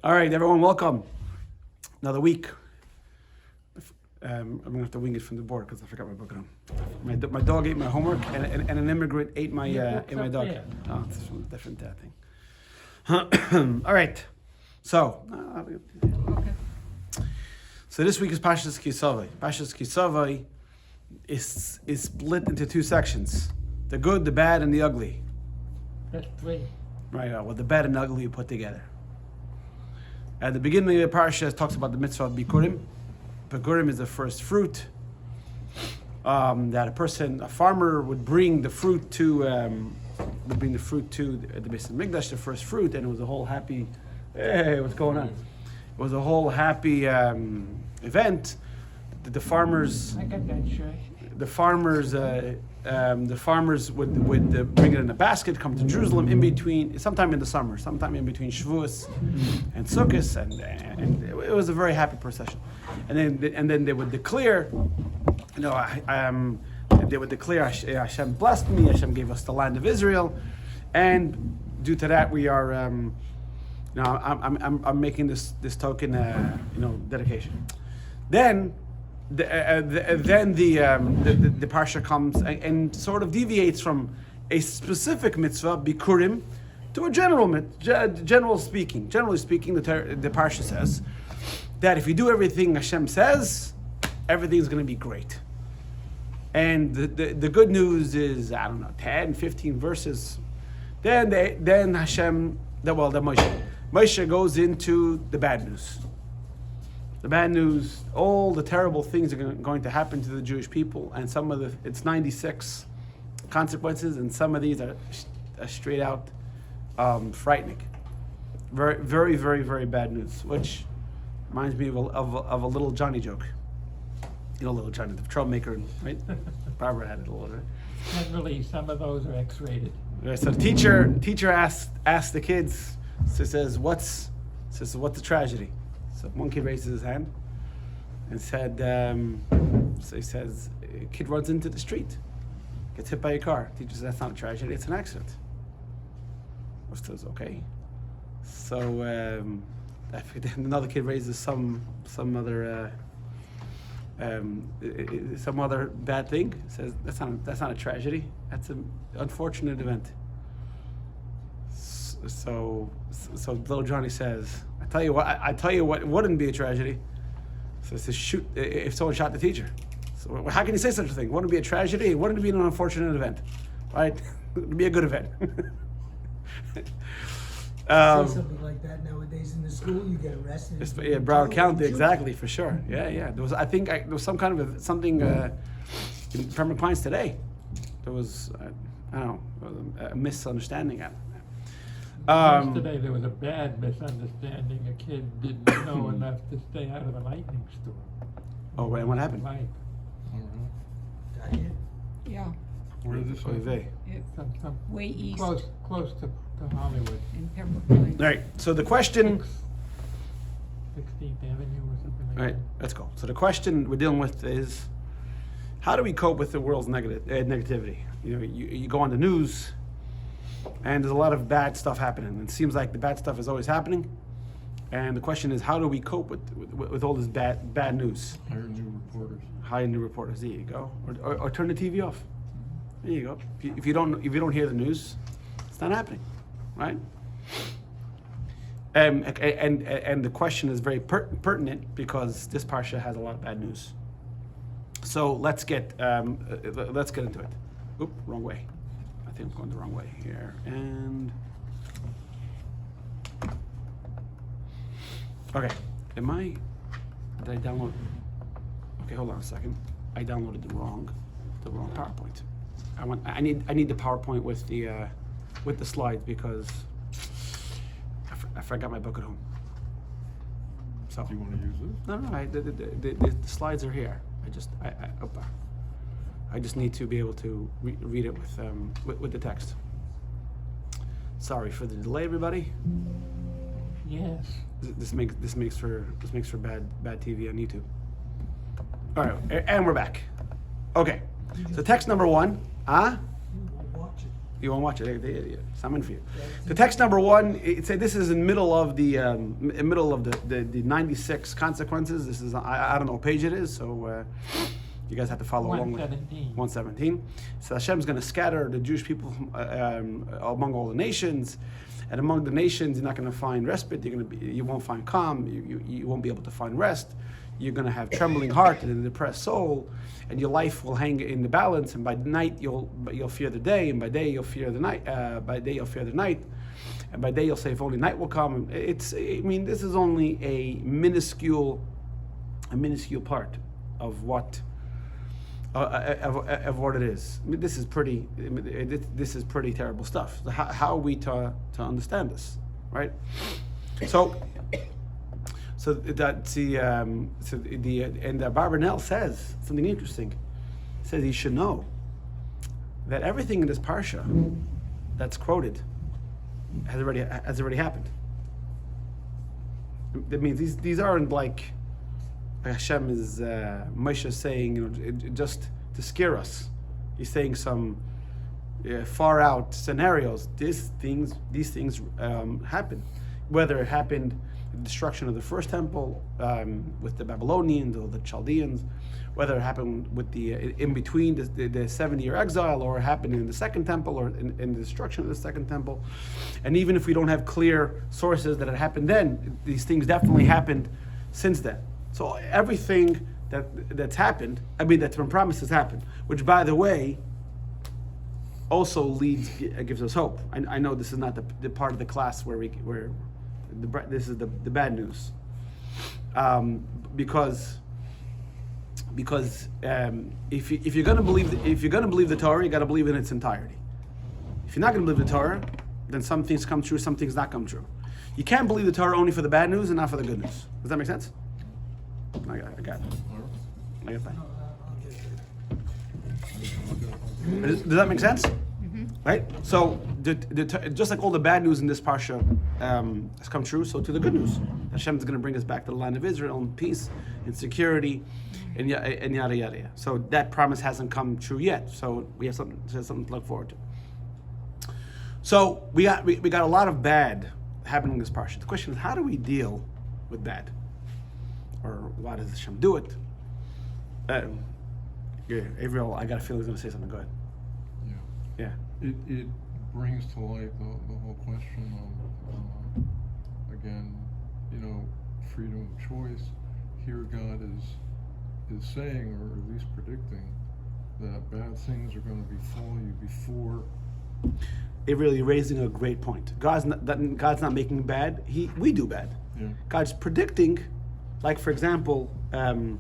All right, everyone, welcome. Another week. I'm gonna have to wing it from the board because I forgot my book at home. My dog ate my homework, and an immigrant ate my dog. There. Oh, it's a different thing. All right, so so this week is Parshat Kisavai. Parshat Kisavai is split into two sections: the good, the bad, and the ugly. That's three. Right. Well, the bad and the ugly you put together. At the beginning of the parsha, it talks about the mitzvah of bikurim. Bikurim is the first fruit that a farmer would bring the fruit to the Beis Hamikdash, the first fruit, and it was a whole happy. Hey, what's going on? It was a whole happy event. The farmers. I got that shirt. The farmers would bring it in a basket, come to Jerusalem sometime in the summer, sometime in between Shavuos and Sukkot, and it was a very happy procession. And then they would declare, they would declare, Hashem blessed me, Hashem gave us the land of Israel, and due to that we are, I'm making this token, dedication. Then the parsha comes and sort of deviates from a specific mitzvah, bikurim, to a generally speaking, the parsha says that if you do everything Hashem says, everything's going to be great. And the good news is, 10, 15 verses. Then Moshe goes into the bad news. The bad news, all the terrible things are going to happen to the Jewish people, and it's 96 consequences, and some of these are straight out frightening. Very, very, very, very bad news, which reminds me of a Little Johnny joke. Little Johnny, the troublemaker, right? Barbara had it a little bit. Not really, some of those are X-rated. Right, so the teacher asked the kids, says, what's the tragedy? So one kid raises his hand and said, so he says, a kid runs into the street, gets hit by a car. Teacher says, that's not a tragedy, it's an accident. Most says, okay. So another kid raises some other bad thing. Says, that's not a tragedy, that's an unfortunate event. So little Johnny says, I tell you what wouldn't be a tragedy. So it says, shoot, if someone shot the teacher. So how can you say such a thing? It wouldn't be a tragedy, it wouldn't be an unfortunate event, right? It would be a good event. Say something like that nowadays in the school, you get arrested. Broward County, exactly, for sure. Yeah. There was some kind of something in Pembroke Pines today. There was, a misunderstanding. Yesterday there was a bad misunderstanding. A kid didn't know enough to stay out of a lightning storm. Oh, and what happened? Right. Yeah, Where is this? Some way east close to Hollywood. in Pembroke Pines. All right, so the question... 16th Avenue or something like All right, let's go. So the question we're dealing with is, how do we cope with the world's negativity? You go on the news, and there's a lot of bad stuff happening. It seems like the bad stuff is always happening. And the question is, how do we cope with all this bad news? Hire new reporters. There you go. Or turn the TV off. There you go. If you don't hear the news, it's not happening, right? And the question is very pertinent because this parsha has a lot of bad news. So let's get into it. Oop, wrong way. I think I'm going the wrong way here. And okay, did I download? Okay, hold on a second. I downloaded the wrong PowerPoint. I need the PowerPoint with the slides because I forgot my book at home. So Do you want to use this? No. The slides are here. I just need to be able to read it with the text. Sorry for the delay, everybody. Yes. This makes for bad TV on YouTube. All right, and we're back. Okay, so text number 1. You will watch it. You won't watch it. It's not meant for you. The text number 1. It said this is in middle of the 96 consequences. This is I don't know what page it is, so you guys have to follow along. 117. 117. So Hashem's going to scatter the Jewish people among all the nations, and among the nations, you're not going to find respite. You won't find calm. You won't be able to find rest. You're going to have trembling heart and a depressed soul, and your life will hang in the balance. And by night you'll fear the day, and by day you'll fear the night. By day you'll fear the night, and by day you'll say, if only night will come. This is only a minuscule part of what it is. This is pretty terrible stuff. How are we to understand this, right? So that's the Barbanel says something interesting. He says you should know that everything in this parsha that's quoted has already happened. That means these aren't like Hashem is Moshe saying, just to scare us. He's saying some far out scenarios. These things happen, whether it happened. The destruction of the first temple with the Babylonians or the Chaldeans, whether it happened with the in between the 70-year exile, or it happened in the second temple, or in the destruction of the second temple. And even if we don't have clear sources that it happened then, these things definitely happened since then. So everything that's happened, that's been promised, has happened, which, by the way, also gives us hope. I know this is not the part of the class where this is the bad news, because if you're going to believe the Torah, you got to believe in its entirety. If you're not going to believe the Torah, then some things come true, some things not come true. You can't believe the Torah only for the bad news and not for the good news. Does that make sense? I got it. I got that. Does that make sense? Right? So, just like all the bad news in this parsha has come true, so to the good news. Hashem is going to bring us back to the land of Israel in peace, in security, and yada yada yada. So that promise hasn't come true yet. So we have something to look forward to. So we got a lot of bad happening in this parsha. The question is, how do we deal with bad, or why does Hashem do it? Avriel, I got a feeling he's going to say something. Go ahead. Yeah. It brings to light the whole question of, again, freedom of choice. Here God is saying, or at least predicting, that bad things are going to befall you before. Avriel, you're raising a great point. God's not making bad. We do bad. Yeah. God's predicting, like, for example, the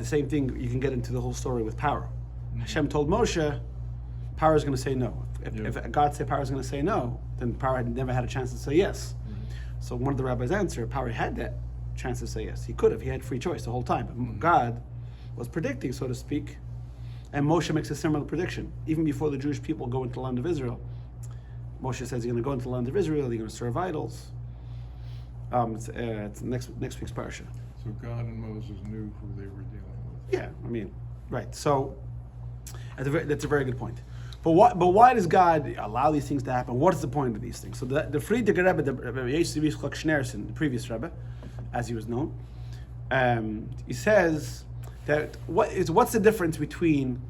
same thing. You can get into the whole story with Paro. Mm-hmm. Hashem told Moshe, Paro is going to say no. If God said Paro is going to say no, then Paro had never had a chance to say yes. Mm-hmm. So one of the rabbis answered, Paro had that chance to say yes. He could have. He had free choice the whole time. But God was predicting, so to speak, and Moshe makes a similar prediction. Even before the Jewish people go into the land of Israel, Moshe says you're going to go into the land of Israel, you're going to serve idols. It's next week's parsha. So God and Moses knew who they were dealing with. Yeah, right. So that's a very good point. But why does God allow these things to happen? What is the point of these things? So the Friedrich Rebbe, the Schneerson, the previous Rebbe, as he was known, he says that what's the difference between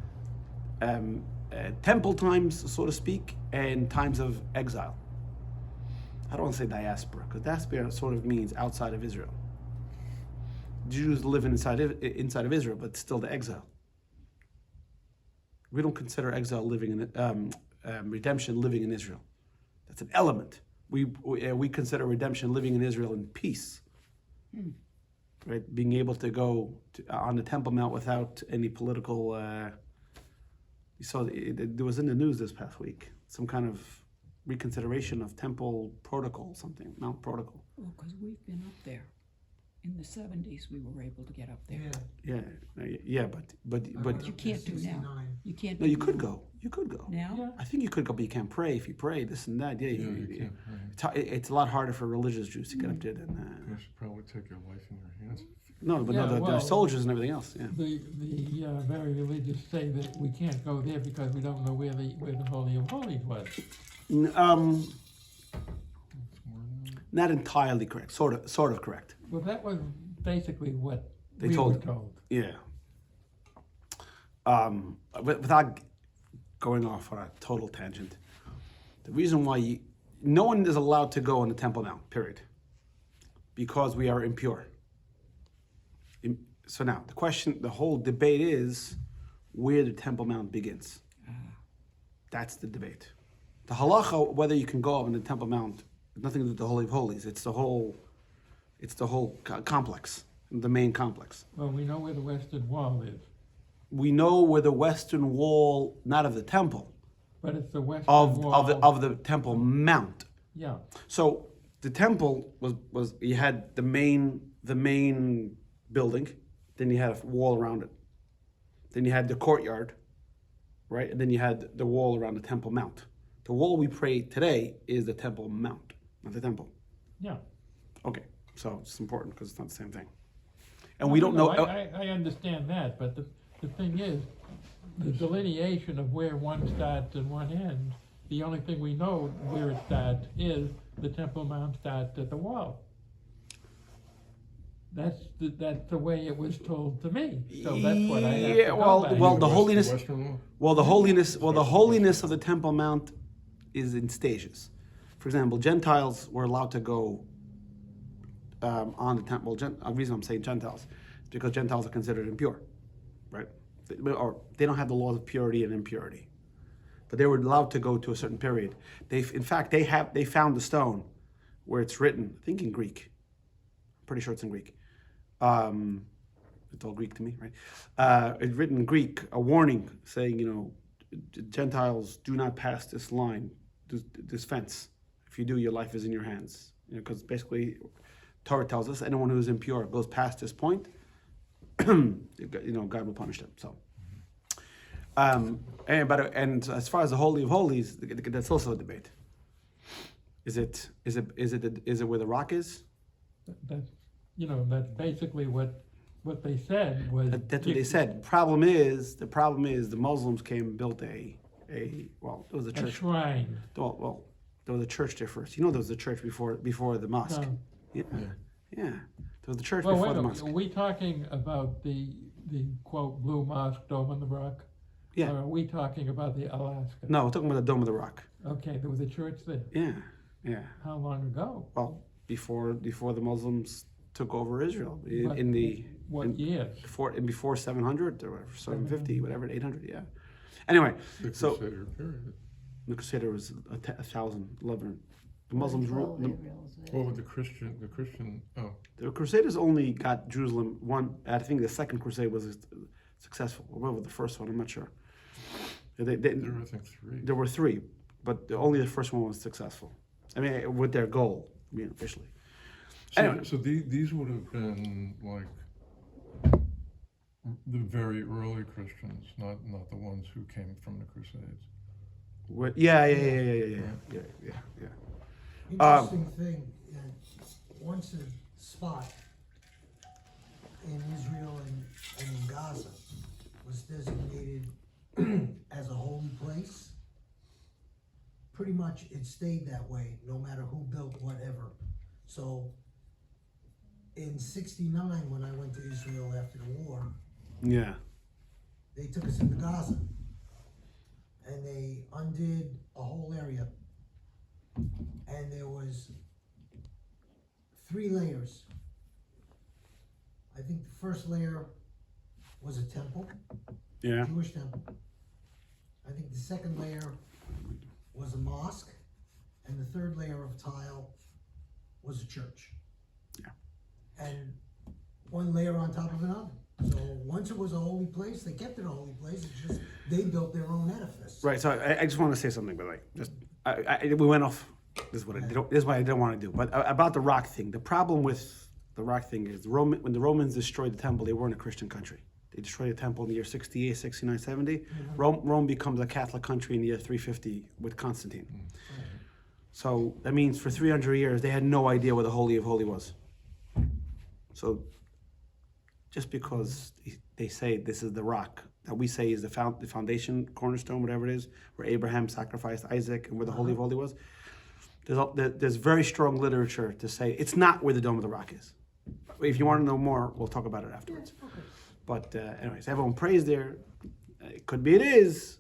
temple times, so to speak, and times of exile? I don't want to say diaspora, because diaspora sort of means outside of Israel. Jews live inside of Israel, but still the exile. We don't consider exile living in redemption living in Israel. That's an element. We consider redemption living in Israel in peace, right? Being able to go on the Temple Mount without any political. You saw there was in the news this past week some kind of reconsideration of temple protocol, something Mount protocol. Well, because we've been up there In the 70s, we were able to get up there. But You can't do now. 69. You can't. no, do you could go. You could go. now. Yeah. I think you could go, but you can't pray. If you pray, this and that, Yeah, you can't, right. it's a lot harder for religious Jews to get up there than. You should probably take your life in your hands. No, but Yeah, no, they're well- soldiers and everything else. Yeah. The very religious say that we can't go there because we don't know where the Holy of Holies was. N- It's more than that. Not entirely correct. Sort of correct. Well, that was basically what They we told were you. told. Yeah. Without going off on a total tangent, the reason why no one is allowed to go on the Temple Mount, period, because we are impure. So now the whole debate is where the Temple Mount begins. That's the debate. The halacha, whether you can go up on the Temple Mount, has nothing to do with the Holy of Holies. It's the whole complex, the main complex. Well, we know where the Western Wall is, We know where the western wall, not of the temple, but it's the Western of Wall. of the Temple Mount. Yeah, So the temple was you had the main building, then you had a wall around it, then you had the courtyard, right, and then you had the wall around the Temple Mount. The wall we pray today is the Temple Mount, not the temple. yeah. Okay, so it's important because it's not the same thing, and we don't know. I understand that, but the thing is, the delineation of where one starts and one ends, the only thing we know where it starts is the Temple Mount starts at the wall. That's the way it was told to me. So that's what I have to Yeah, go well, by. well, the holiness. Western wall? Well, the holiness of the Temple Mount is in stages. For example, Gentiles were allowed to go on the temple. The reason I'm saying Gentiles is because Gentiles are considered impure, right? Or they don't have the laws of purity and impurity, but they were allowed to go to a certain period. In fact, they found the stone where it's written, I think in Greek. I'm pretty sure it's in Greek. It's all Greek to me, right? It's written in Greek, a warning saying, Gentiles do not pass this line, this fence. If you do, your life is in your hands. Because basically, Torah tells us anyone who is impure goes past this point, God will punish them. So, and as far as the Holy of Holies, that's also a debate. Is it where the rock is? That's basically what they said was. That's what they said. The problem is the Muslims came and built it was a A church. shrine. Well, there was a church there first. There was a church before the mosque. No. Yeah. There was the church Well, before wait a the minute, mosque. are we talking about the quote blue mosque, Dome on the Rock? Yeah. Or are we talking about the Alaska? No, we're talking about the Dome of the Rock. Okay, there was a church there. Yeah. How long ago? Well, before the Muslims took over Israel What- in the What years? before 700 or 750, whatever, 800. Yeah. Anyway, The so Crusader period. the Crusader was 1,011. The Muslims ruled. What with the Christian, The Crusaders only got Jerusalem one. I think the second crusade was successful. Or what was the first one? I'm not sure. there were, I think, three. There were three, but only the first one was successful. I mean, with their goal, officially. Anyway. So these would have been like the very early Christians, not the ones who came from the Crusades. Yeah. Interesting thing, once a spot in Israel and in Gaza was designated as a holy place, pretty much it stayed that way, no matter who built whatever. So in '69, when I went to Israel after the war, Yeah. they took us into Gaza and they undid a whole area, and there was 3 layers. I think the first layer was a temple, Yeah. Jewish temple. I think the second layer was a mosque, and the third layer of tile was a church. Yeah. And one layer on top of another. So once it was a holy place, they kept it a holy place. It's just they built their own edifice. Right. So I just want to say something, but we went off. This is what I did. This is what I didn't want to do. But about the rock thing, the problem with the rock thing is, when the Romans destroyed the temple, they weren't a Christian country. They destroyed the temple in the year 68, 69, 70. Rome becomes a Catholic country in the year 350 with Constantine. So that means for 300 years, they had no idea what the Holy of Holies was. So just because they say this is the rock that we say is the foundation, cornerstone, whatever it is, where Abraham sacrificed Isaac and where the Holy of Holies was, there's very strong literature to say it's not where the Dome of the Rock is. If you want to know more, we'll talk about it afterwards. But anyways, everyone prays there. It could be it is.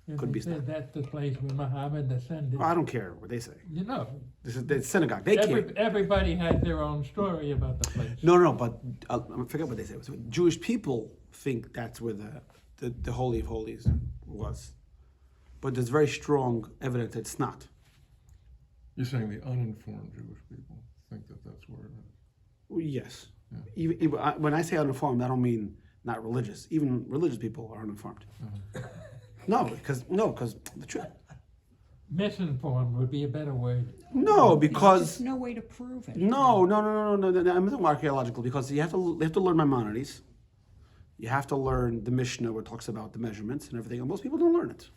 And Could they be said stuff. that's the place where Muhammad ascended. I don't care what they say. You know, This is the synagogue. They care. everybody has their own story about the place. No, but I forget what they say. So Jewish people think that's where the Holy of Holies was. But there's very strong evidence that it's not. You're saying the uninformed Jewish people think that that's where it is. Well, yes. Yeah. Even, when I say uninformed, I don't mean not religious. Even religious people are uninformed. No, because the truth. Misinformed would be a better word. No, There's because just no way to prove it. no. I'm not archaeological because you have to learn Maimonides. You have to learn the Mishnah where it talks about the measurements and everything. And most people don't learn it.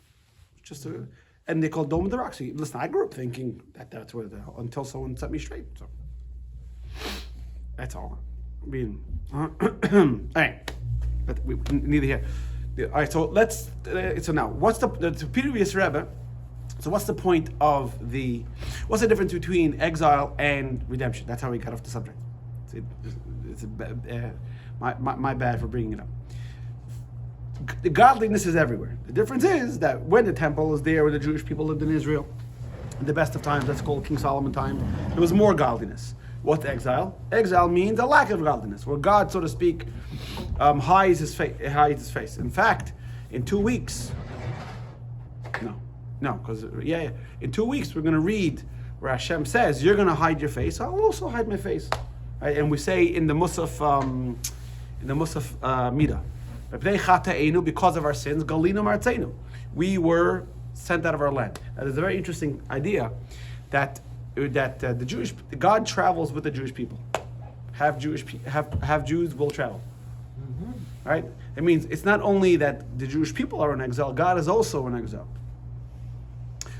It's just and they call Dome of the Rock. So listen, I grew up thinking that's where until someone set me straight. So that's all. I mean, all right. But we neither here. All right. So let's. So now, what's the previous Rebbe? So what's the point of what's the difference between exile and redemption? That's how we got off the subject. My bad for bringing it up. The godliness is everywhere. The difference is that when the temple is there, where the Jewish people lived in Israel, in the best of times, that's called King Solomon time, there was more godliness. What's exile? Exile means a lack of godliness, where God, so to speak, hides his face. In fact, in 2 weeks, because in 2 weeks we're going to read where Hashem says, "You're going to hide your face. I'll also hide my face." Right? And we say in the Musaf Midah, because of our sins, Galinu Martzeinu, we were sent out of our land. That is a very interesting idea that God travels with the Jewish people. Have Jews will travel. Right? It means it's not only that the Jewish people are in exile, God is also in exile.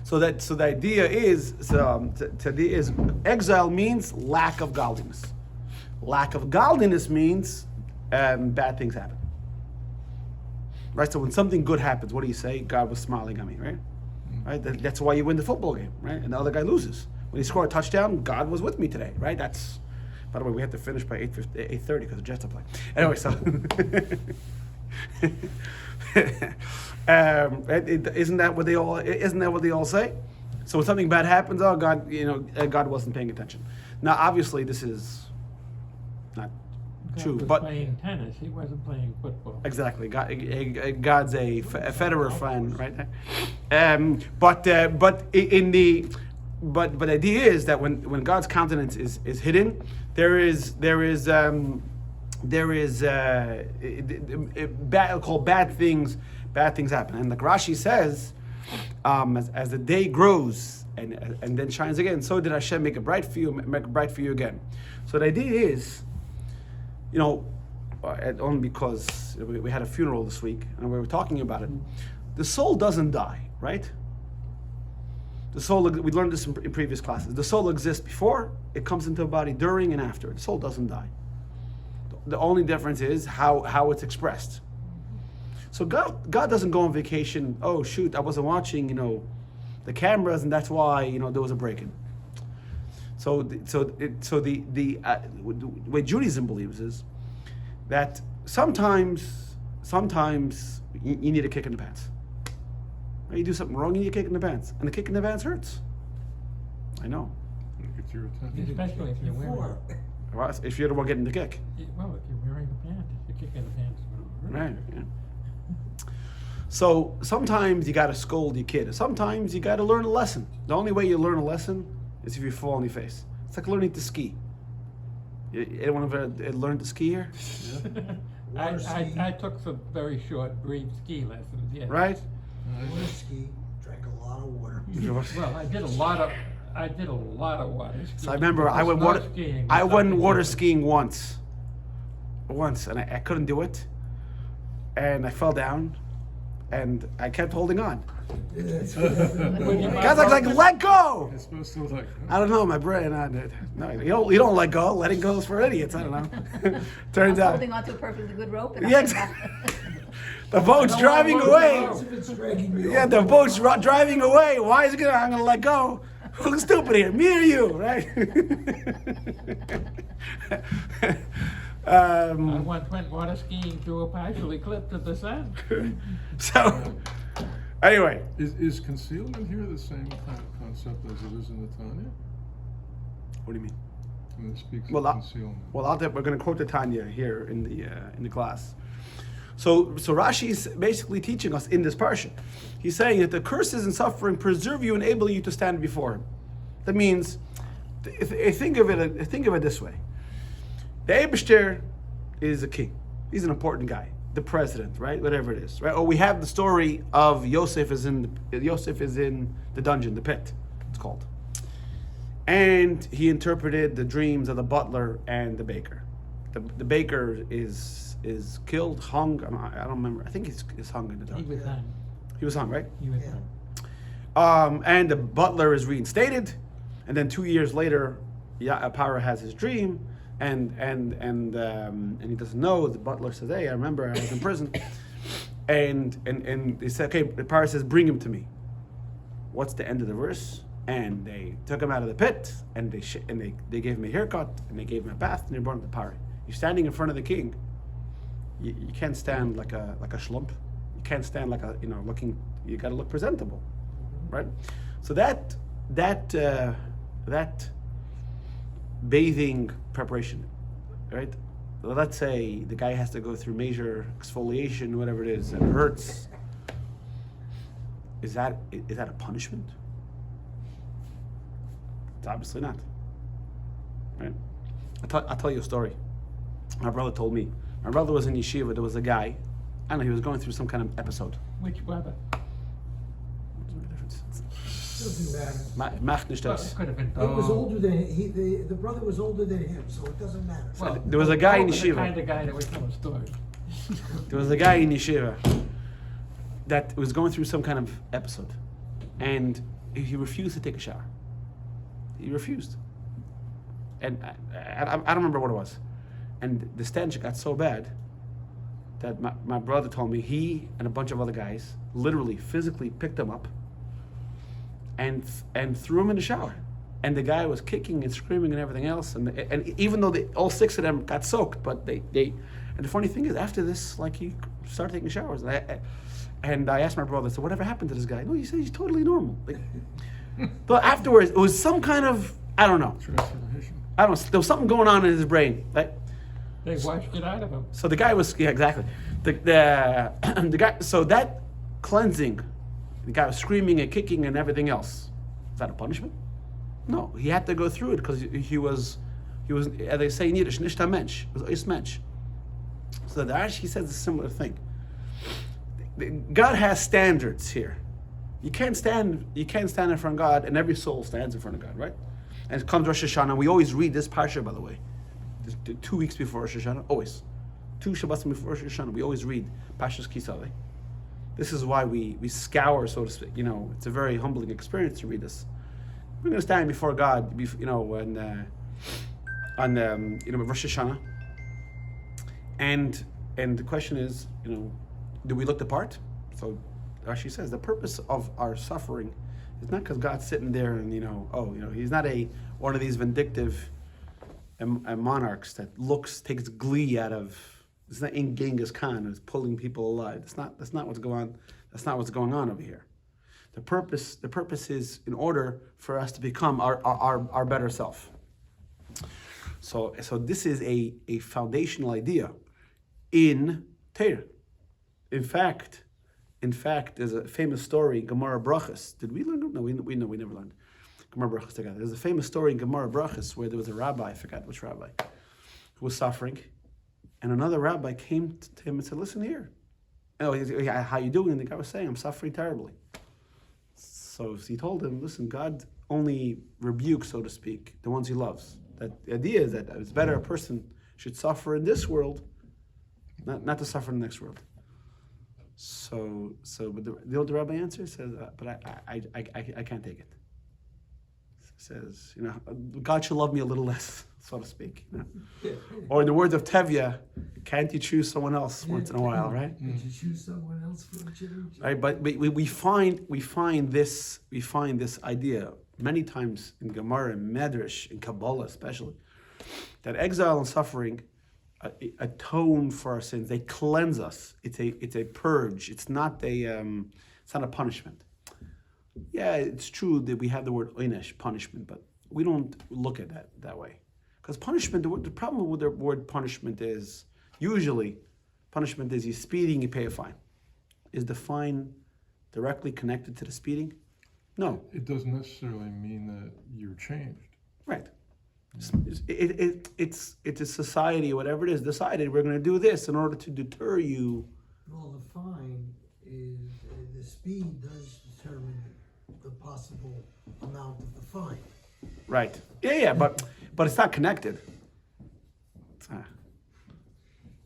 So the idea is exile means lack of godliness. Lack of godliness means bad things happen. Right? So when something good happens, what do you say? God was smiling at me, right? Right? That's why you win the football game, right? And the other guy loses. When he scored a touchdown, God was with me today, right? That's. By the way, we have to finish by 8:30 because the Jets are playing. Anyway, so isn't that what they all say? So when something bad happens, oh God, God wasn't paying attention. Now, obviously, this is not true, God was but playing tennis. He wasn't playing football. exactly, God's a Federer fan, right? But the idea is that when God's countenance is hidden, there is bad things happen. And like Rashi says, as the day grows and then shines again, so did Hashem make it bright for you again. So the idea is, only because we had a funeral this week and we were talking about it, the soul doesn't die, right? The soul, we learned this in previous classes. The soul exists before, it comes into a body during and after. The soul doesn't die. The only difference is how it's expressed. So God doesn't go on vacation. Oh shoot, I wasn't watching, the cameras, and that's why there was a break-in. So the way Judaism believes is that sometimes you need a kick in the pants. You do something wrong, you need a kick in the pants, and the kick in the pants hurts. I know. It gets your attention. Especially if you're wearing. Well, if you're the one getting the kick. Well, if you're wearing the pants, the kick in the pants will hurt. Right. Yeah. So sometimes you got to scold your kid. Sometimes you got to learn a lesson. The only way you learn a lesson is if you fall on your face. It's like learning to ski. Anyone ever learned to ski here? I took some very short, brief ski lessons. Yeah. Right? Water ski, drank a lot of water. Well, I did a lot of I did a lot of water skiing. So I remember I went Snow water, skiing I was went something water different. skiing once, and I couldn't do it, and I fell down, and I kept holding on. When you Guys, like let go. It's supposed to like. I don't know, my brain. No, you don't let go. Letting go is for idiots. I don't know. Turns out Holding onto a perfectly good rope. And Yeah, I'm exactly. the boat's I don't driving wanna away. go. If it's dragging me Yeah, off, the boat's driving away. Why is it gonna? I'm gonna let go. Who's stupid here? Me or you, right? I once went water skiing through a partial eclipse of the sun. So, anyway, Is concealment here the same kind of concept as it is in the Tanya? what do you mean? When it speaks Well, of concealment. We're going to quote the Tanya here in the class. So Rashi is basically teaching us in this parsha. He's saying that the curses and suffering preserve you, enable you to stand before Him. That means, think of it this way: the Eibishter is a king. He's an important guy, the president, right? Whatever it is, right? Or we have the story of Yosef is in the dungeon, the pit. It's called. And he interpreted the dreams of the butler and the baker. The baker is killed, hung. I don't remember. I think he's hung in the He dungeon. was on. He was hung, right? He was Yeah. on. And the butler is reinstated, and then 2 years later, Paro has his dream, and he doesn't know. The butler says, "Hey, I remember I was in prison," and they said, "Okay." Paro says, "Bring him to me." What's the end of the verse? And they took him out of the pit, and they gave him a haircut, and they gave him a bath, and they brought him to Paro. You're standing in front of the king. You can't stand like a schlump. You can't stand like looking. You got to look presentable, right? So that bathing preparation, right? Let's say the guy has to go through major exfoliation, whatever it is, and it hurts. Is that a punishment? It's obviously not, right? I'll tell you a story. My brother told me. My brother was in yeshiva. There was a guy. I don't know. He was going through some kind of episode. Which brother? What's the difference? doesn't matter. Macht nicht Well, das. it could have been. He was older than, the brother was older than him, so it doesn't matter. Well, There was a guy in the yeshiva. kind of guy that would tell a story. There was a guy in yeshiva that was going through some kind of episode, and he refused to take a shower. He refused, and I don't remember what it was. And the stench got so bad that my brother told me he and a bunch of other guys literally, physically picked him up and threw him in the shower. And the guy was kicking and screaming and everything else. And even though all six of them got soaked, but they and the funny thing is, after this, like, he started taking showers. And I asked my brother, so whatever happened to this guy? No, he said he's totally normal. Like, but afterwards, it was some kind of, I don't know. Transformation. I don't know. There was something going on in his brain. Right? They washed it out of him. So the guy was, yeah, exactly. The guy, so that cleansing, the guy was screaming and kicking and everything else. Is that a punishment? No, he had to go through it because he was, as they say in Yiddish, nicht a Mensch. It was ois Mensch. So the Rashi says a similar thing. God has standards here. You can't stand in front of God, and every soul stands in front of God, right? And it comes Rosh Hashanah. We always read this parsha, by the way. 2 weeks before Rosh Hashanah, always. 2 Shabbats before Rosh Hashanah, we always read Parshas Kisaveh. This is why we scour, so to speak. It's a very humbling experience to read this. We're going to stand before God, on Rosh Hashanah, and the question is, do we look the part? So Rashi says the purpose of our suffering is not because God's sitting there and he's not one of these vindictive monarchs that takes glee out of. It's not in Genghis Khan who's pulling people alive. That's not what's going on. That's not what's going on over here. The purpose is in order for us to become our better self. So this is a foundational idea in Torah. In fact, there's a famous story in Gemara Brachos. Did we learn? No, we never learned Gemara Brachos together. There's a famous story in Gemara Brachos where there was a rabbi, I forgot which rabbi, who was suffering, and another rabbi came to him and said, "Listen here, how you doing?" And the guy was saying, "I'm suffering terribly." So he told him, "Listen, God only rebukes, so to speak, the ones he loves. That the idea is that it's better a person should suffer in this world, not to suffer in the next world. But the rabbi answer says, but I can't take it. Says, God should love me a little less, so to speak. Or in the words of Tevye, can't you choose someone else once in a while, right? Did you choose someone else for a change? Right, but we find this idea many times in Gemara and Medrash, in Kabbalah especially, that exile and suffering atone for our sins. They cleanse us. It's a purge. It's not a punishment. Yeah, it's true that we have the word oinesh, punishment, but we don't look at that way. Because punishment, the problem with the word punishment is, usually, punishment is you're speeding, you pay a fine. Is the fine directly connected to the speeding? No. It doesn't necessarily mean that you're changed. Right. It's a society, whatever it is, decided we're going to do this in order to deter you. Well, the fine is, the speed does determine the possible amount of the fine. Right. Yeah, but it's not connected.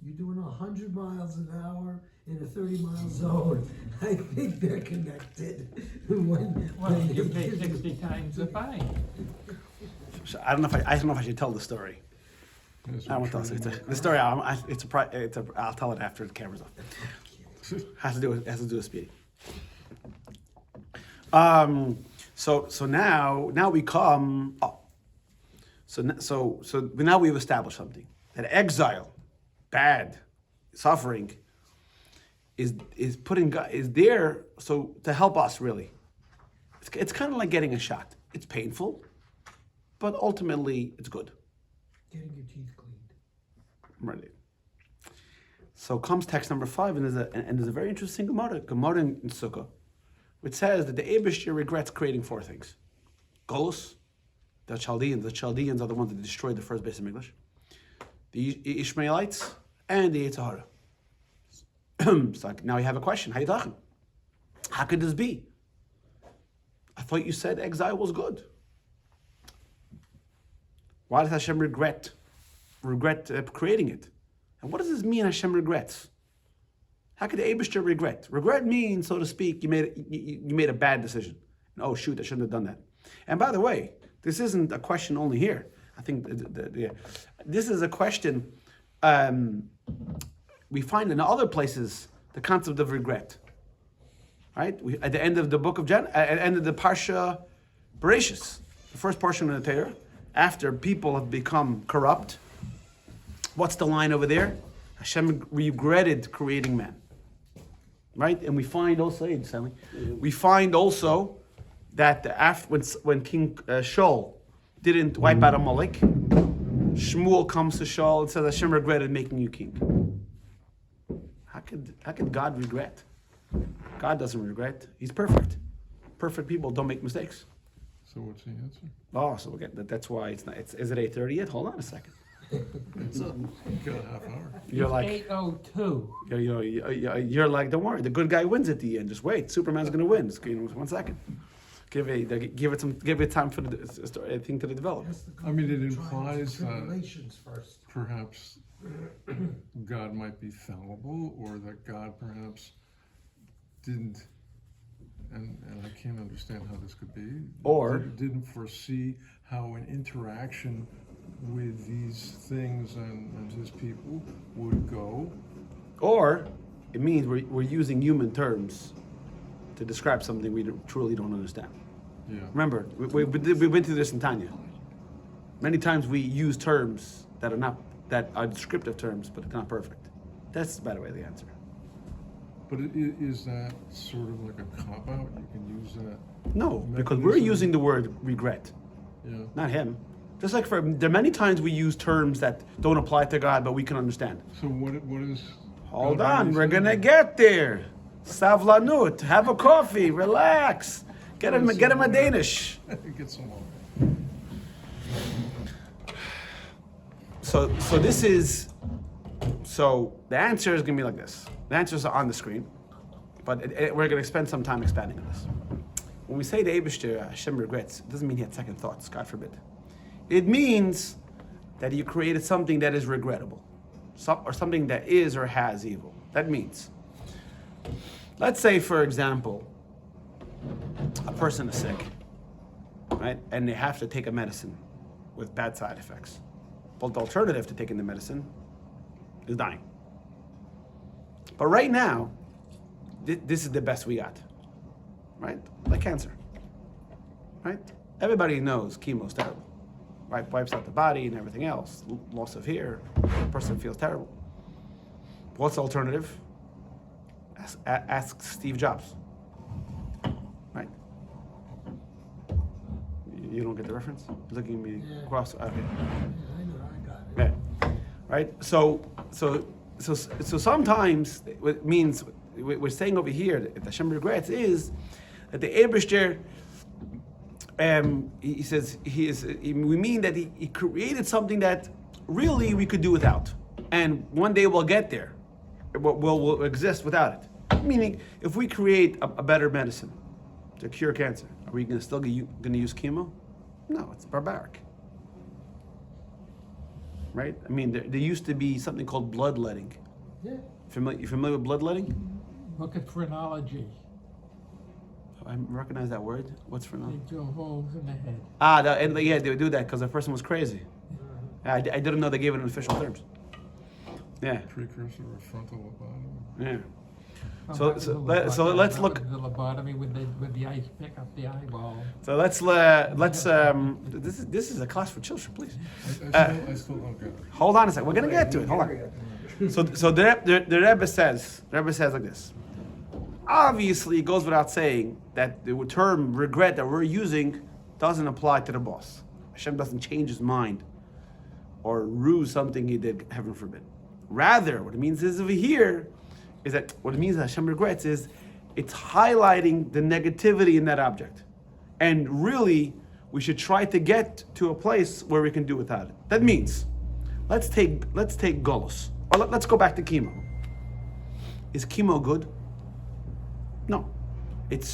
You're doing 100 miles an hour in a 30-mile zone. I think they're connected. Well, you pay 60 times the fine. So I don't know if I should tell the story. Yes, I won't tell the story. I'll tell it after the camera's off. Has to do with speeding. So now we come up. So now we've established something, that exile, bad, suffering, is there so to help us really. It's kind of like getting a shot. It's painful, but ultimately it's good. Getting your teeth cleaned. Right. So comes text number 5, and there's a very interesting Gemara in Sukkah, which says that the Eibishter regrets creating 4 things: Golus, the Chaldeans. The Chaldeans are the ones that destroyed the first base of English. The Ishmaelites and the Yitzhahara. It's like, now you have a question. How you talking? How could this be? I thought you said exile was good. Why does Hashem regret creating it? And what does this mean, Hashem regrets? How could the Eibishter regret? Regret means, so to speak, you made a bad decision. And, oh shoot, I shouldn't have done that. And by the way, this isn't a question only here. I think this is a question we find in other places, the concept of regret. Right? At the end of the book of at the end of the Parsha Aberrations, the first portion of the Torah, after people have become corrupt, what's the line over there? Hashem regretted creating man. Right? And we find also, that when King Shaul didn't wipe out Amalek, Shmuel comes to Shaul and says, Hashem regretted making you king. How could God regret? God doesn't regret. He's perfect. Perfect people don't make mistakes. So what's the answer? Oh, so again, that's why it's not. Is it 8:30 yet? Hold on a second. It's got a half hour. You're like 8:02. you're like, don't worry, the good guy wins at the end. Just wait, Superman's gonna win. Just 1 second. Give it time for the story, thing to develop. I mean, it implies that Tribulations first. perhaps God might be fallible, or that God perhaps didn't, and I can't understand how this could be, Or didn't foresee how an interaction with these things and his people would go. Or it means we're using human terms to describe something we truly don't understand. Yeah. Remember, we've been through this in Tanya. Many times we use terms that are descriptive terms, but it's not perfect. That's, by the way, the answer. But is that sort of like a cop-out? You can use that? No, because we're using the word regret, Yeah. not him. Just like there are many times we use terms that don't apply to God, but we can understand. So what is... Hold God on, really we're saying? gonna get there. Savlanut, have a coffee, relax. Get him a Danish. Get some more. So the answer is gonna be like this. The answers are on the screen, but we're gonna spend some time expanding on this. when we say the Eibishter, Hashem regrets, it doesn't mean he had second thoughts, God forbid. It means that you created something that is regrettable, or something that is or has evil. That means, let's say, for example, a person is sick, right? And they have to take a medicine with bad side effects. But the alternative to taking the medicine is dying. But right now, this is the best we got, right? Like cancer, right? Everybody knows chemo's terrible, right? Wipes out the body and everything else. Loss of hair, the person feels terrible. What's the alternative? Ask Steve Jobs, right? You don't get the reference? You're looking at me Yeah. across. Okay. Yeah, I know, I got it. Yeah. Right. So sometimes it means what we're saying over here that Hashem regrets is that the Eibishter, he says we mean that he created something that really we could do without, and one day we'll get there. We'll exist without it. Meaning, if we create a better medicine to cure cancer, are we still going to use chemo? No, it's barbaric. Right? I mean, there used to be something called bloodletting. Yeah. You familiar with bloodletting? Look at phrenology. I recognize that word. What's They phrenology? drill holes in the head. Yeah, they would do that because the person was crazy. I didn't know they gave it in official terms. Yeah, Precursor of frontal lobotomy. yeah. Well, So- that was so the let- so lobotomy. let's That look- was the lobotomy with the ice pick up the eyeball. So this is a class for children, please. I still don't get it. Hold on a second. We're gonna get to it. Hold on. So the Rebbe says like this. Obviously, it goes without saying that the term regret that we're using doesn't apply to the boss. Hashem doesn't change his mind or rue something he did, heaven forbid. Rather, what it means is over here is that what it means that Hashem regrets is it's highlighting the negativity in that object. And really, we should try to get to a place where we can do without it. That means, let's take Golos. Or let's go back to chemo. Is chemo good? No. It's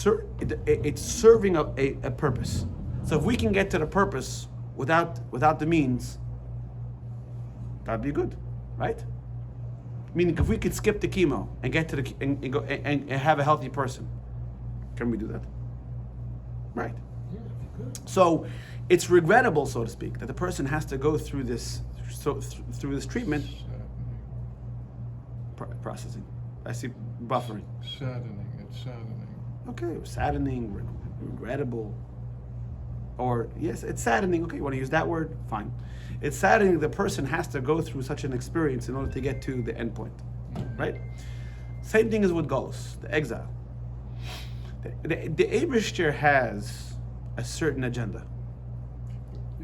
serving a purpose. So if we can get to the purpose without the means, that'd be good, right? Meaning, if we could skip the chemo and get to and have a healthy person, can we do that? Right. Yeah, if you could. So it's regrettable, so to speak, that the person has to go through this through this treatment processing. I see buffering. Saddening. It's saddening. Okay, saddening, regrettable, or yes, it's saddening. Okay, you want to use that word? Fine. It's saddening the person has to go through such an experience in order to get to the end point, right? Same thing is with Golos, the exile. The Eibishter has a certain agenda.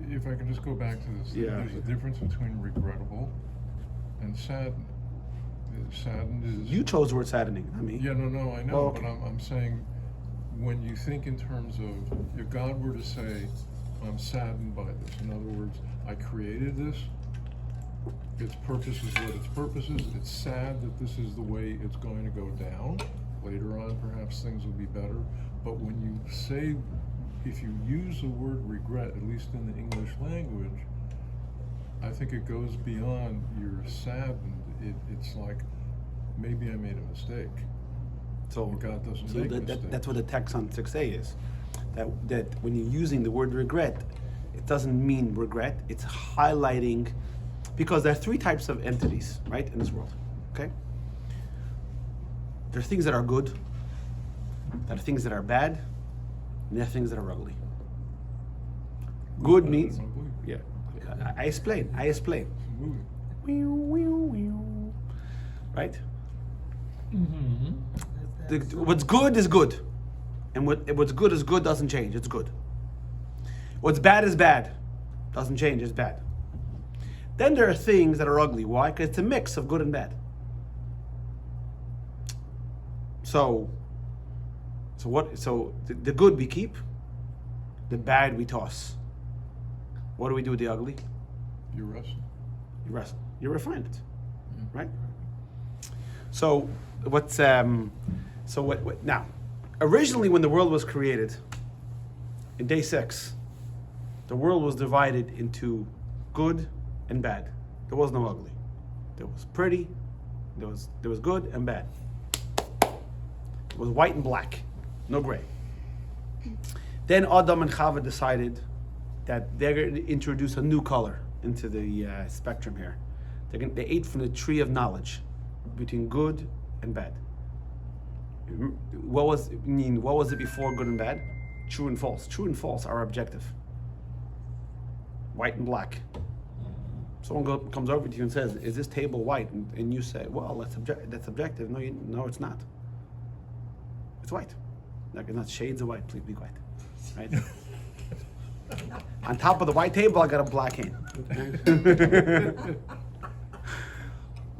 If I can just go back to this, Yeah. there's a difference between regrettable and saddened. Saddened is... You chose the word saddening, not me. Yeah, no, I know, Well, okay. but I'm saying, when you think in terms of, if God were to say, I'm saddened by this, in other words, I created this, its purpose is what its purpose is, it's sad that this is the way it's going to go down, later on perhaps things will be better, but when you say, if you use the word regret, at least in the English language, I think it goes beyond you're saddened, it's like, maybe I made a mistake. So God doesn't so make that's mistakes. what the text on 6a is. That when you're using the word regret, it doesn't mean regret. It's highlighting, because there are three types of entities, right, in this world. Okay. There are things that are good. There are things that are bad. And there are things that are ugly. Good means, yeah. I explain. It's a movie. Right. Mm-hmm. What's good is good, and what's good is good doesn't change. It's good. What's bad is bad, doesn't change. It's bad. Then there are things that are ugly. Why? Because it's a mix of good and bad. So the good we keep, the bad we toss. What do we do with the ugly? You wrestle. You wrestle. You refine it, right? So what now? Originally, when the world was created, in day 6, the world was divided into good and bad. There was no ugly. There was pretty, there was good and bad. It was white and black, no gray. Then Adam and Chava decided that they're going to introduce a new color into the spectrum here. They ate from the tree of knowledge between good and bad. What was it before good and bad? True and false. True and false are objective. White and black. Someone comes over to you and says, "Is this table white?" And you say, "Well, that's objective." No, it's not. It's white. Like, not shades of white. Please be quiet. Right? On top of the white table, I got a black hand.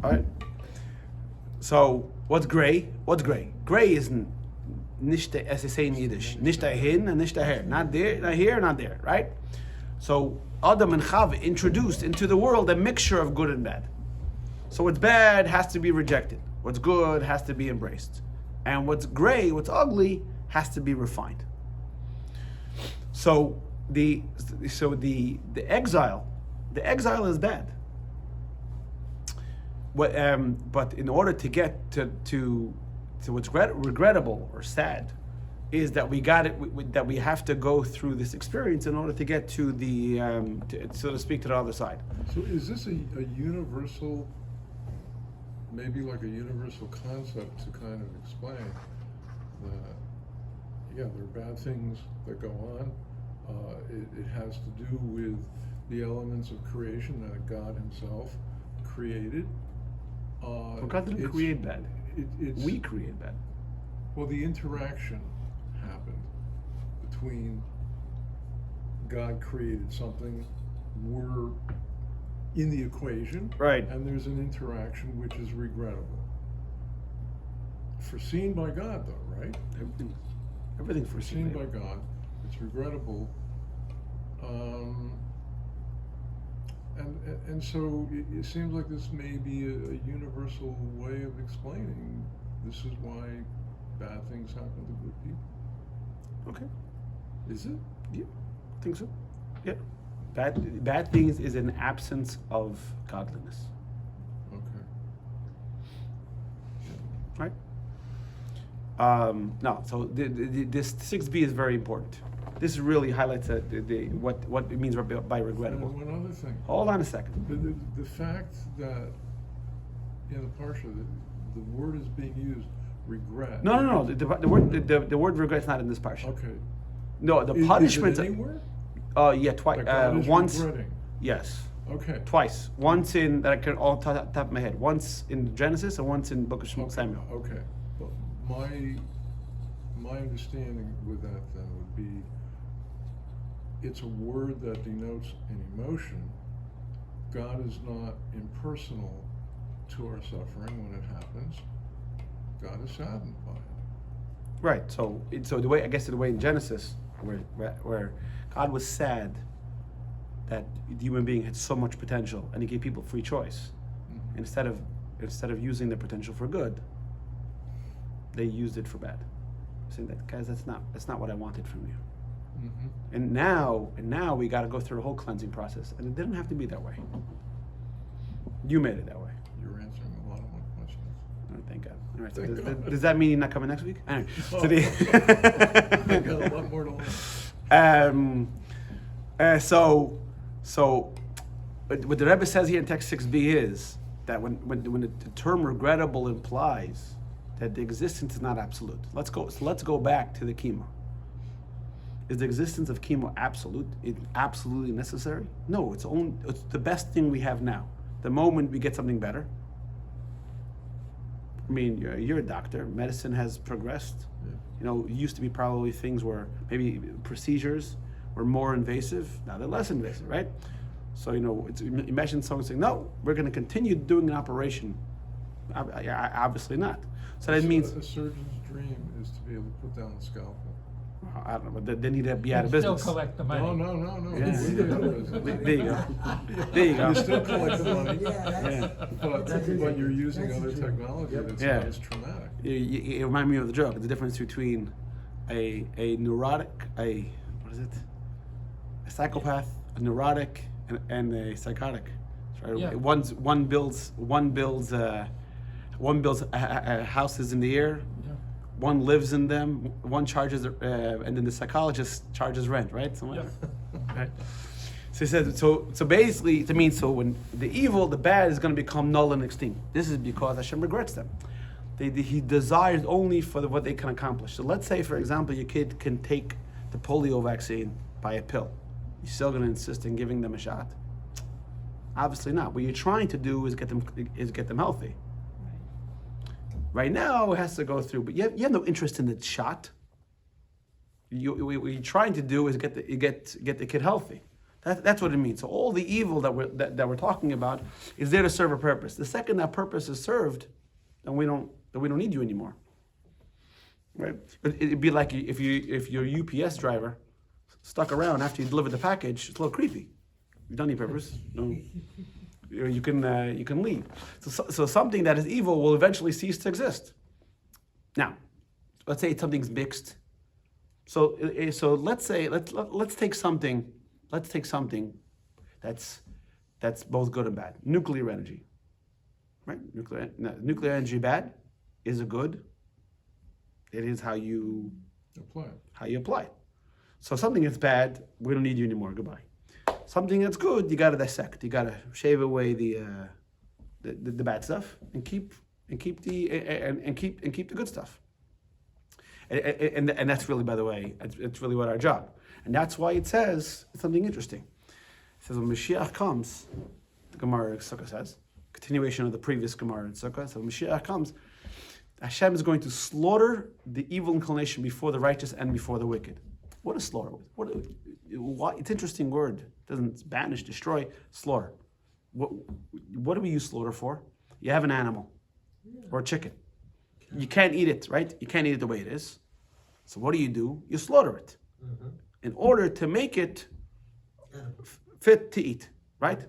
All right. So what's gray? What's gray? Gray is nicht, as they say in Yiddish, nicht dahin and nicht daher. Not there, not here, not there. Right? So Adam and Chava introduced into the world a mixture of good and bad. So what's bad has to be rejected. What's good has to be embraced. And what's gray, what's ugly, has to be refined. So the exile is bad. But in order to get to what's regrettable or sad, is that that we have to go through this experience in order to get to the so to speak, to the other side. So is this a universal, maybe like a universal concept to kind of explain that, yeah, there are bad things that go on. It has to do with the elements of creation that God himself created. Well, God didn't create bad. We create bad. Well, the interaction happened between God created something, we're in the equation, Right. and there's an interaction which is regrettable. Foreseen by God, though, right? Everything's Foreseen foreseen. by God, it's regrettable. And so it seems like this may be a universal way of explaining this is why bad things happen to good people. Okay. Is it? Yeah, I think so. Yeah. Bad things is an absence of godliness. Okay. Right? No, so this 6b is very important. This really highlights what it means by regrettable. And one other thing. Hold on a second. The fact that in the Parshat the word is being used, regret. No. The word regret's not in this parsha. Okay. No, the Is punishment. it anywhere? Yeah, twice. That God is Once. regretting. Yes. Okay. Twice. Once in that I can all top of my head. Once in Genesis and once in Book of Samuel. Okay. But my understanding with that then would be it's a word that denotes an emotion. God is not impersonal to our suffering when it happens. God is saddened by it. Right. So the way in Genesis where God was sad that the human being had so much potential and he gave people free choice. Mhm. Instead of using their potential for good, they used it for bad. Saying that, guys, that's not what I wanted from you. Mm-hmm. And now we got to go through the whole cleansing process, and it didn't have to be that way. You made it that way. You're answering a lot of my questions. Oh, thank God. All right, so Thank God. does that mean you're not coming next week? Anyway, Oh. so I got a lot more to learn. So what the Rebbe says here in text 6b is that when the term regrettable implies that the existence is not absolute. Let's go back to the chemo. Is the existence of chemo absolutely necessary? No, it's the best thing we have now. The moment we get something better. I mean, you're a doctor. Medicine has progressed. Yeah. You know, it used to be probably things where maybe procedures were more invasive. Now they're less invasive, right? So, you know, imagine someone saying, no, we're going to continue doing an operation. Obviously not. So that means, a surgeon's dream is to be able to put down the scalpel. I don't know, but they need to be out of And still business. collect the money. No. Yeah. We're out of business. There you go. There you go. You still collect the money, Yeah, but you're using that's other a dream. technology that's Yeah. not as traumatic. You remind me of the joke. The difference between a neurotic, what is it? A psychopath, a neurotic, and a psychotic. Right? Yeah. One builds houses in the air. Yeah. One lives in them. One charges, and then the psychologist charges rent. Right? Something like that. Right? So he said. So basically, it means so when the evil, the bad, is going to become null and extinct. This is because Hashem regrets them. He desires only for what they can accomplish. So let's say, for example, your kid can take the polio vaccine by a pill. You're still going to insist on giving them a shot? Obviously not. What you're trying to do is get them healthy. Right now, it has to go through, but you have no interest in the shot. What you're trying to do is get the kid healthy. That's what it means. So all the evil that we're talking about is there to serve a purpose. The second that purpose is served, then we don't need you anymore. Right? It'd be like if you're a UPS driver stuck around after you deliver the package. It's a little creepy. You've done your purpose. No, you can leave. So something that is evil will eventually cease to exist. Now, let's say something's mixed. So let's take something that's both good and bad. Nuclear energy. Right? Nuclear energy bad. Is it good? It is how you apply it. So something that's bad, we don't need you anymore. Goodbye. Something that's good, you got to dissect. You got to shave away the bad stuff and keep the good stuff. And that's really, by the way, it's really what our job. And that's why it says something interesting. It says when Mashiach comes, the Gemara in Sukkah says, continuation of the previous Gemara in Sukkah. So when Mashiach comes, Hashem is going to slaughter the evil inclination before the righteous and before the wicked. What is slaughter? It's an interesting word. It doesn't banish, destroy, slaughter. What do we use slaughter for? You have an animal or a chicken. You can't eat it, right? You can't eat it the way it is. So what do? You slaughter it in order to make it fit to eat, right?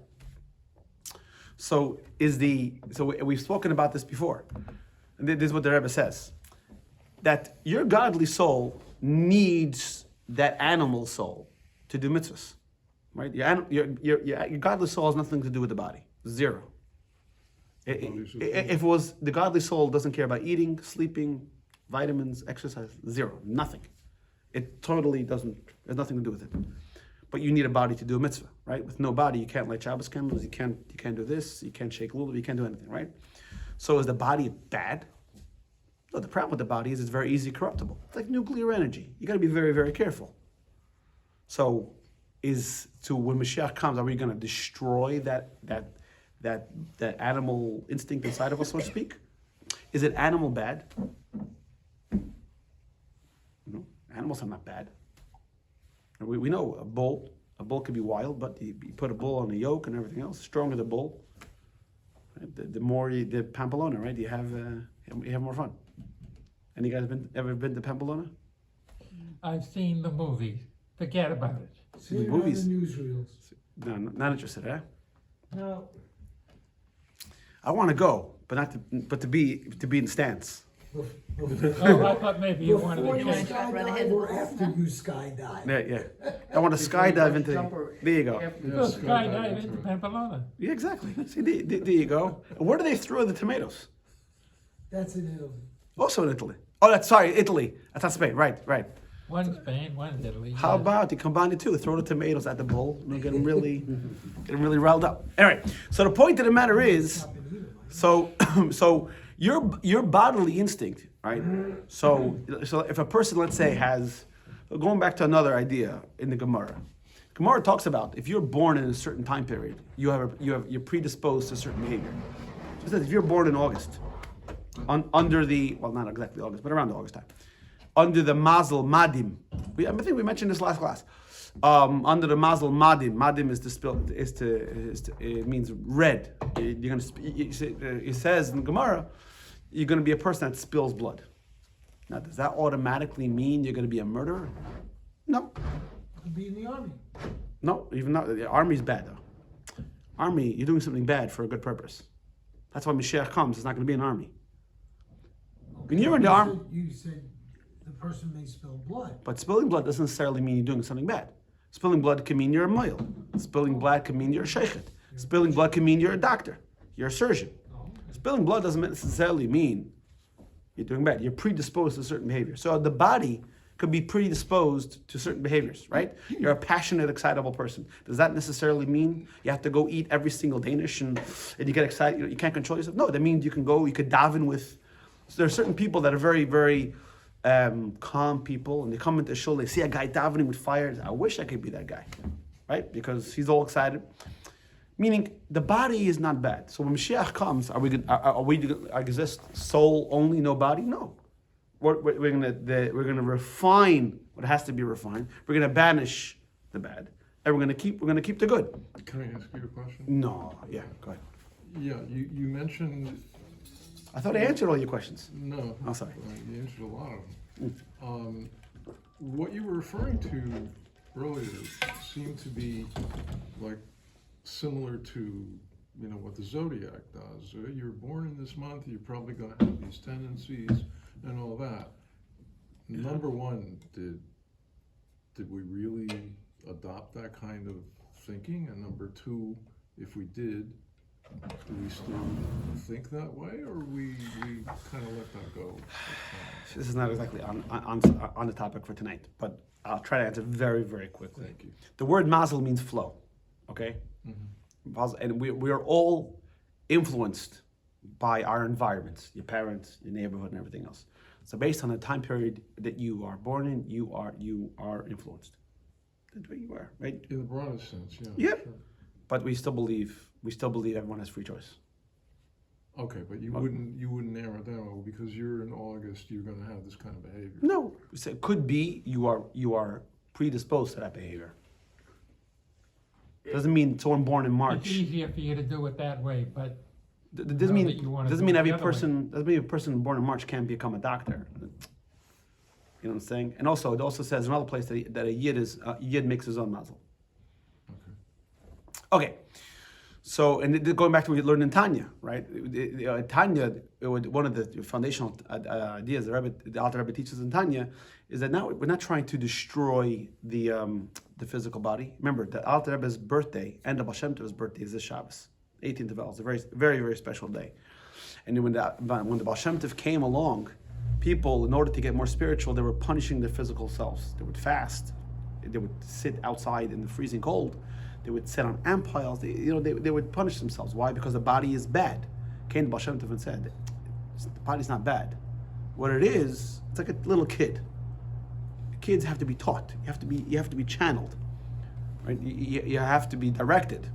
So we've spoken about this before. And this is what the Rebbe says. That your godly soul needs that animal soul to do mitzvahs. Right? Your godly soul has nothing to do with the body. Zero. If it was, the godly soul doesn't care about eating, sleeping, vitamins, exercise, zero, nothing. It totally doesn't, there's nothing to do with it. But you need a body to do a mitzvah, right? With no body, you can't light Shabbos candles, you can't do this, you can't shake lulav, you can't do anything, right? So is the body bad? No, the problem with the body is it's very easily corruptible. It's like nuclear energy. You got to be very, very careful. So when Mashiach comes, are we going to destroy that animal instinct inside of us, so to speak? Is it animal bad? No, animals are not bad. We know a bull could be wild, but you put a bull on a yoke and everything else. The stronger the bull, right? The more the Pamplona, right? You have more fun. Any guys ever been to Pamplona? I've seen the movies. Forget about it. See it on the newsreels. No, not interested, eh? No. I want to go, but to be in the stands. Oh, I thought maybe you wanted Before to you change. skydive or after you skydive? Yeah. I want to skydive into. There you go. Go skydive into Pamplona. Yeah, exactly. See, there you go. Where do they throw the tomatoes? That's in Italy. Also in Italy. Oh, Italy. That's not Spain. Right. One Spain, one Italy. How about you combine the two? Throw the tomatoes at the bull and get them really riled up. Anyway, so the point of the matter is, so your bodily instinct, right? So if a person, let's say, has, going back to another idea in the Gemara talks about if you're born in a certain time period, you're predisposed to certain behavior. So it says if you're born in August, under the, well, not exactly August, but around the August time, under the Mazel Madim. I think we mentioned this last class. Under the Mazel Madim. Madim is to spill. It means red. It says in Gemara, you're going to be a person that spills blood. Now, does that automatically mean you're going to be a murderer? No. Could be in the army. No, even not. The army's bad though. Army, you're doing something bad for a good purpose. That's why Mashiach comes. It's not going to be an army. When you're in the army, You said the person may spill blood. But spilling blood doesn't necessarily mean you're doing something bad. Spilling blood can mean you're a moil. Spilling blood can mean you're a sheikhet. Spilling blood can mean you're a doctor. You're a surgeon. Spilling blood doesn't necessarily mean you're doing bad. You're predisposed to certain behavior. So the body could be predisposed to certain behaviors, right? You're a passionate, excitable person. Does that necessarily mean you have to go eat every single Danish and you get excited, you can't control yourself? No, that means you can daven with. So there are certain people that are very, very calm people, and they come into shul, they see a guy davening with fire. I wish I could be that guy, right? Because he's all excited. Meaning the body is not bad. So when Mashiach comes, are we going to exist soul only, no body? No. We're going to refine what has to be refined. We're going to banish the bad, and we're going to keep the good. Can I ask you a question? No, yeah, go ahead. Yeah, you mentioned. I thought I answered all your questions. No. Oh, sorry. You answered a lot of them. What you were referring to earlier seemed to be like similar to, what the zodiac does. You're born in this month, you're probably going to have these tendencies and all that. Number one, did we really adopt that kind of thinking? And number two, if we did, do we still think that way, or we kind of let that go? This is not exactly on the topic for tonight, but I'll try to answer very, very quickly. Thank you. The word mazel means flow, okay? Mm-hmm. And we are all influenced by our environments, your parents, your neighborhood, and everything else. So based on the time period that you are born in, you are influenced. That's what you are, right? In the broadest sense, yeah. Yeah. Sure. But we still believe everyone has free choice. Okay, but you wouldn't narrow it down because you're in August, you're going to have this kind of behavior. No, so it could be you are predisposed to that behavior. Doesn't mean someone born in March. It's easier for you to do it that way, but Doesn't know mean that you wanna doesn't do mean it every the other way. person doesn't mean a person born in March can't become a doctor. You know what I'm saying? And also, it also says in another place that a yid makes his own mazel. Okay. So, and going back to what we learned in Tanya, right? Tanya, one of the foundational ideas the Alter Rebbe teaches in Tanya is that now we're not trying to destroy the physical body. Remember, the Alter Rebbe's birthday and the Baal Shem Tov's birthday is this Shabbos, 18th of El. It's a very, very, very special day. And when the Baal Shem Tov came along, people, in order to get more spiritual, they were punishing their physical selves. They would fast. They would sit outside in the freezing cold. They would sit on ant piles. They would punish themselves. Why? Because the body is bad. Came to Baal Shem Tov and said, the body's not bad. What it is, it's like a little kid. Kids have to be taught. You have to be channeled. Right? You have to be directed.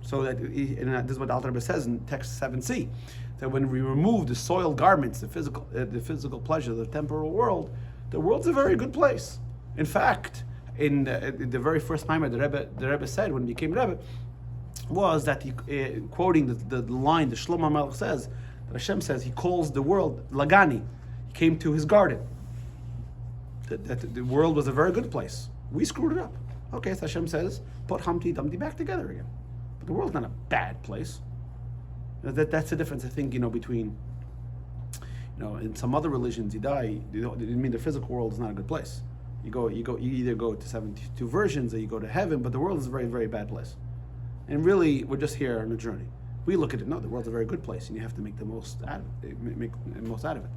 So that, and this is what Alter Rebbe says in text 7c, that when we remove the soiled garments, the physical pleasure, the temporal world, the world's a very good place. In fact, in the very first time the Rebbe said when he became Rebbe, was that he, quoting the line the Shlomo Melech says, that Hashem says he calls the world Lagani. He came to his garden. That the world was a very good place. We screwed it up. Okay, so Hashem says, put Humpty Dumpty back together again. But the world's not a bad place. That's the difference, I think, between, in some other religions, you die. It mean the physical world is not a good place. You either go to 72 versions or you go to heaven, but the world is a very, very bad place. And really, we're just here on a journey. We look at it, no, the world's a very good place, and you have to make the most out of it. Make the most out of it.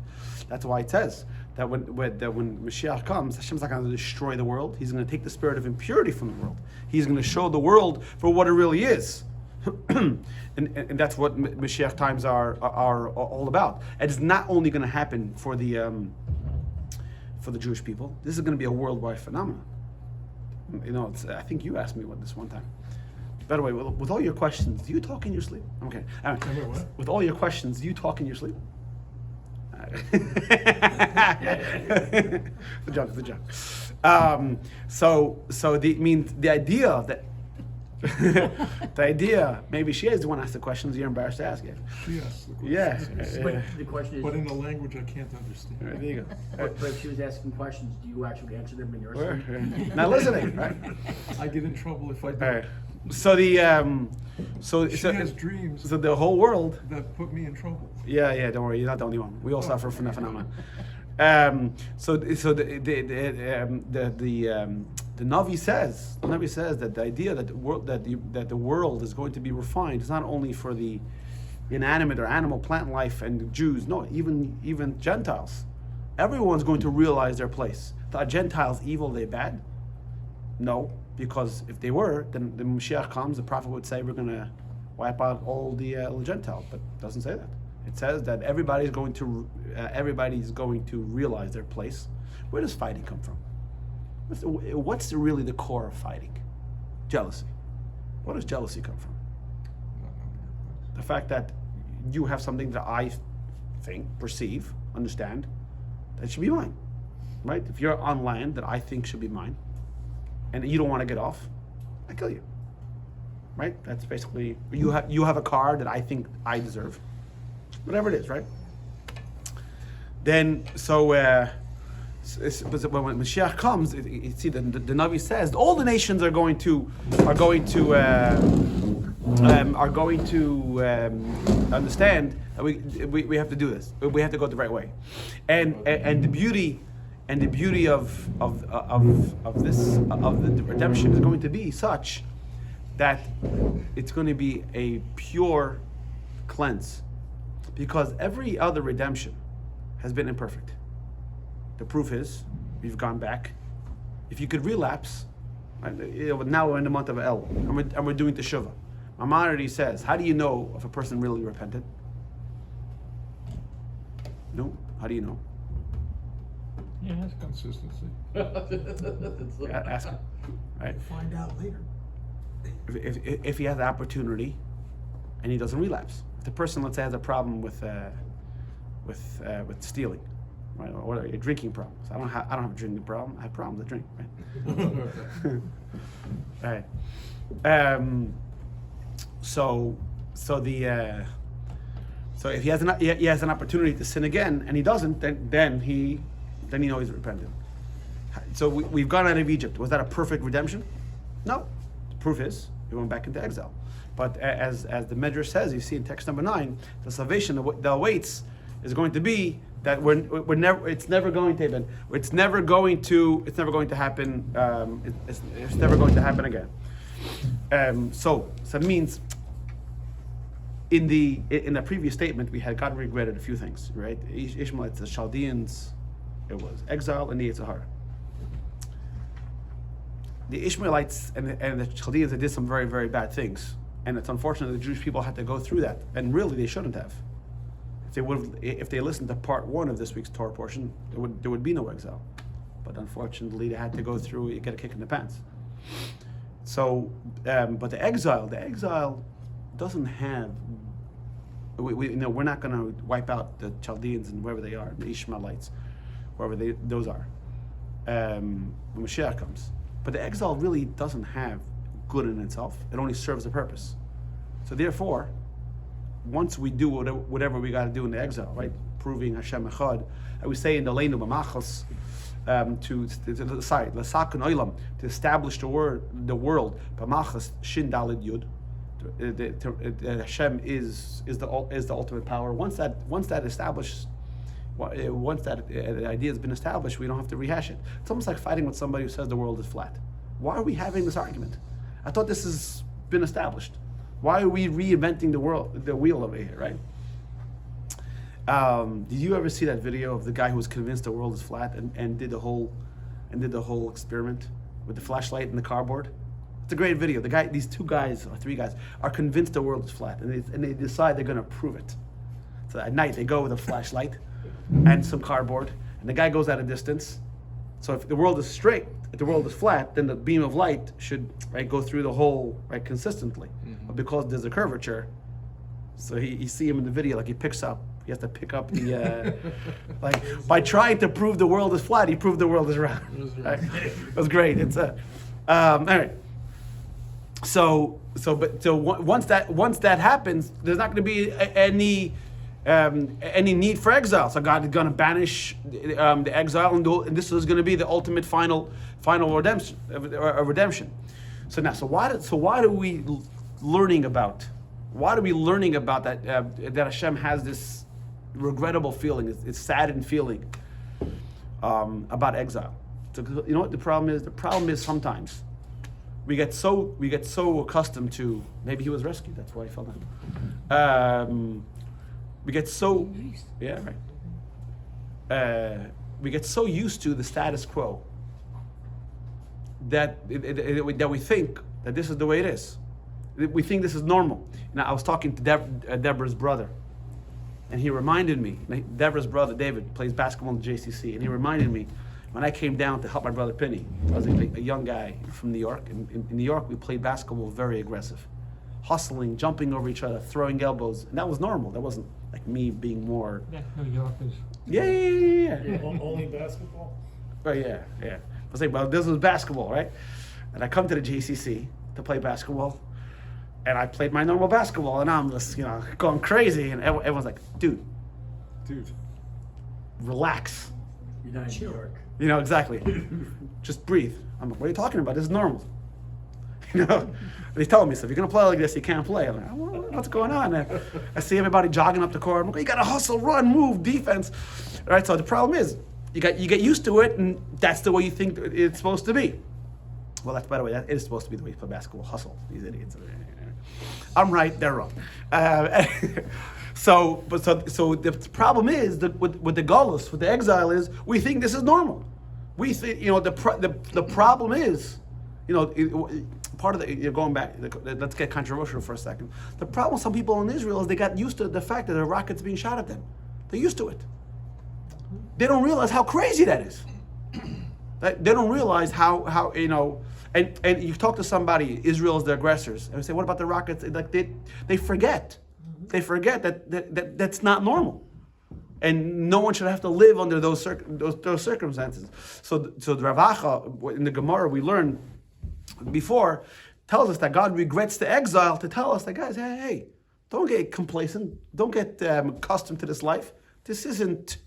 That's why it says that when Mashiach comes, Hashem's not going to destroy the world. He's going to take the spirit of impurity from the world. He's going to show the world for what it really is. and that's what Mashiach times are all about. And it's not only going to happen for the Jewish people. This is going to be a worldwide phenomenon. I think you asked me this one time. By the way, with all your questions, do you talk in your sleep? Okay. What? With all your questions, do you talk in your sleep? The joke. So the idea that maybe she is the one who asked the questions you're embarrassed to ask it. She asked the question. Yeah. But the question is, But in a language I can't understand. There you go. but if she was asking questions, do you actually answer them in your sleep? Not listening, right? I get in trouble if I do. All right. So the She has dreams So the whole world. that put me in trouble. Yeah. Don't worry, you're not the only one. We all suffer from that phenomenon. So the Navi says that the idea that the world is going to be refined is not only for the inanimate or animal plant life and Jews. No, even Gentiles. Everyone's going to realize their place. Are Gentiles evil? They bad? No, because if they were, then the Mashiach comes. The prophet would say we're going to wipe out all the Gentiles, but it doesn't say that. It says that everybody's going to realize their place. Where does fighting come from? What's really the core of fighting? Jealousy. Where does jealousy come from? The fact that you have something that I think, perceive, understand, that should be mine, right? If you're on land that I think should be mine, and you don't want to get off, I kill you, right? That's basically, you have a car that I think I deserve, whatever it is, right? Then, but when Mashiach comes, you see the Navi says all the nations are going to understand that we have to do this. We have to go the right way, and the beauty of the redemption is going to be such that it's going to be a pure cleanse, because every other redemption has been imperfect. The proof is we've gone back. If you could relapse, now we're in the month of El, and we're doing teshuvah. Maimonides says, how do you know if a person really repented? No, how do you know? Yeah, that's Consistency. Ask him, right? Find out later. If he has the opportunity and he doesn't relapse. If the person, let's say, has a problem with stealing, right, or a drinking problem. So I don't have a drinking problem. I have problems with drink, right? Right. So if he has an opportunity to sin again and he doesn't, then he knows he's repentant. So we've gone out of Egypt. Was that a perfect redemption? No. The proof is we went back into exile. But as the Medrash says, you see in text number 9, the salvation that awaits is going to be that it's never going to happen. It's never going to happen. It's never going to happen again. So it means in the previous statement we had God regretted a few things, right? Ishmaelites, the Chaldeans, it was exile and the Yitzhahara. The Ishmaelites and the Chaldeans, they did some very, very bad things, and it's unfortunate the Jewish people had to go through that, and really they shouldn't have. If they listened to part 1 of this week's Torah portion, there would be no exile. But unfortunately, they had to go through. You get a kick in the pants. So, but the exile doesn't have. We're not going to wipe out the Chaldeans and wherever they are, the Ishmaelites, wherever those are. When Mashiach comes, but the exile really doesn't have good in itself. It only serves a purpose. So therefore, once we do whatever we got to do in the exile, right, proving Hashem Echad, and we say in the Leinu B'Machos, to establish the world, B'Machos Shin Dalid Yud. Hashem is the ultimate power. Once that idea has been established, we don't have to rehash it. It's almost like fighting with somebody who says the world is flat. Why are we having this argument? I thought this has been established. Why are we reinventing the wheel over here, right? Did you ever see that video of the guy who was convinced the world is flat and did the whole experiment with the flashlight and the cardboard? It's a great video. These 2 guys or 3 guys are convinced the world is flat, and they decide they're going to prove it. So at night they go with a flashlight and some cardboard, and the guy goes at a distance. So if the world is straight, if the world is flat, then the beam of light should go through the hole consistently. Mm-hmm. But because there's a curvature, so you see him in the video, he has to pick up the by trying to prove the world is flat, he proved the world is round. It was great. It's all right. So once that happens, there's not going to be any need for exile. So God is going to banish the exile, and this is going to be the ultimate final redemption. So why are we learning about that Hashem has this regrettable feeling, it's saddened feeling about exile. So, you know what the problem is? The problem is sometimes we get so accustomed to, maybe he was rescued, that's why he fell down. We get so, Nice. yeah, right. We get so used to the status quo that that we think that this is the way it is. We think this is normal. Now, I was talking to Deborah's brother, and he reminded me. Deborah's brother David plays basketball in the JCC, and he reminded me when I came down to help my brother Penny. I was a young guy from New York. In New York, we played basketball very aggressive, hustling, jumping over each other, throwing elbows, and that was normal. That wasn't like me being more. That's New Yorkers. Yeah. Only basketball? Oh yeah. I was like, well, this was basketball, right? And I come to the JCC to play basketball, and I played my normal basketball, and I'm just, going crazy, and everyone's like, dude, relax. You're not in New York. Exactly. Just breathe. I'm like, what are you talking about? This is normal. And he's telling me, so if you're gonna play like this, you can't play. I'm like, what's going on? And I see everybody jogging up the court. I'm like, you gotta hustle, run, move, defense. All right. So the problem is, you get used to it, and that's the way you think it's supposed to be. Well, by the way, that is supposed to be the way you play basketball. Hustle. These idiots. I'm right. They're wrong. So the problem is that with the galus, with the exile, is we think this is normal. We think the problem is, part of the, you're going back. Let's get controversial for a second. The problem with some people in Israel is they got used to the fact that there are rockets being shot at them. They're used to it. They don't realize how crazy that is. They don't realize how and you talk to somebody, Israel is the aggressors, and we say, what about the rockets? Like they forget. They forget that that's not normal, and no one should have to live under those circumstances. So the Rav Acha in the Gemara we learned before tells us that God regrets the exile to tell us that, guys, hey, don't get complacent, don't get accustomed to this life. This isn't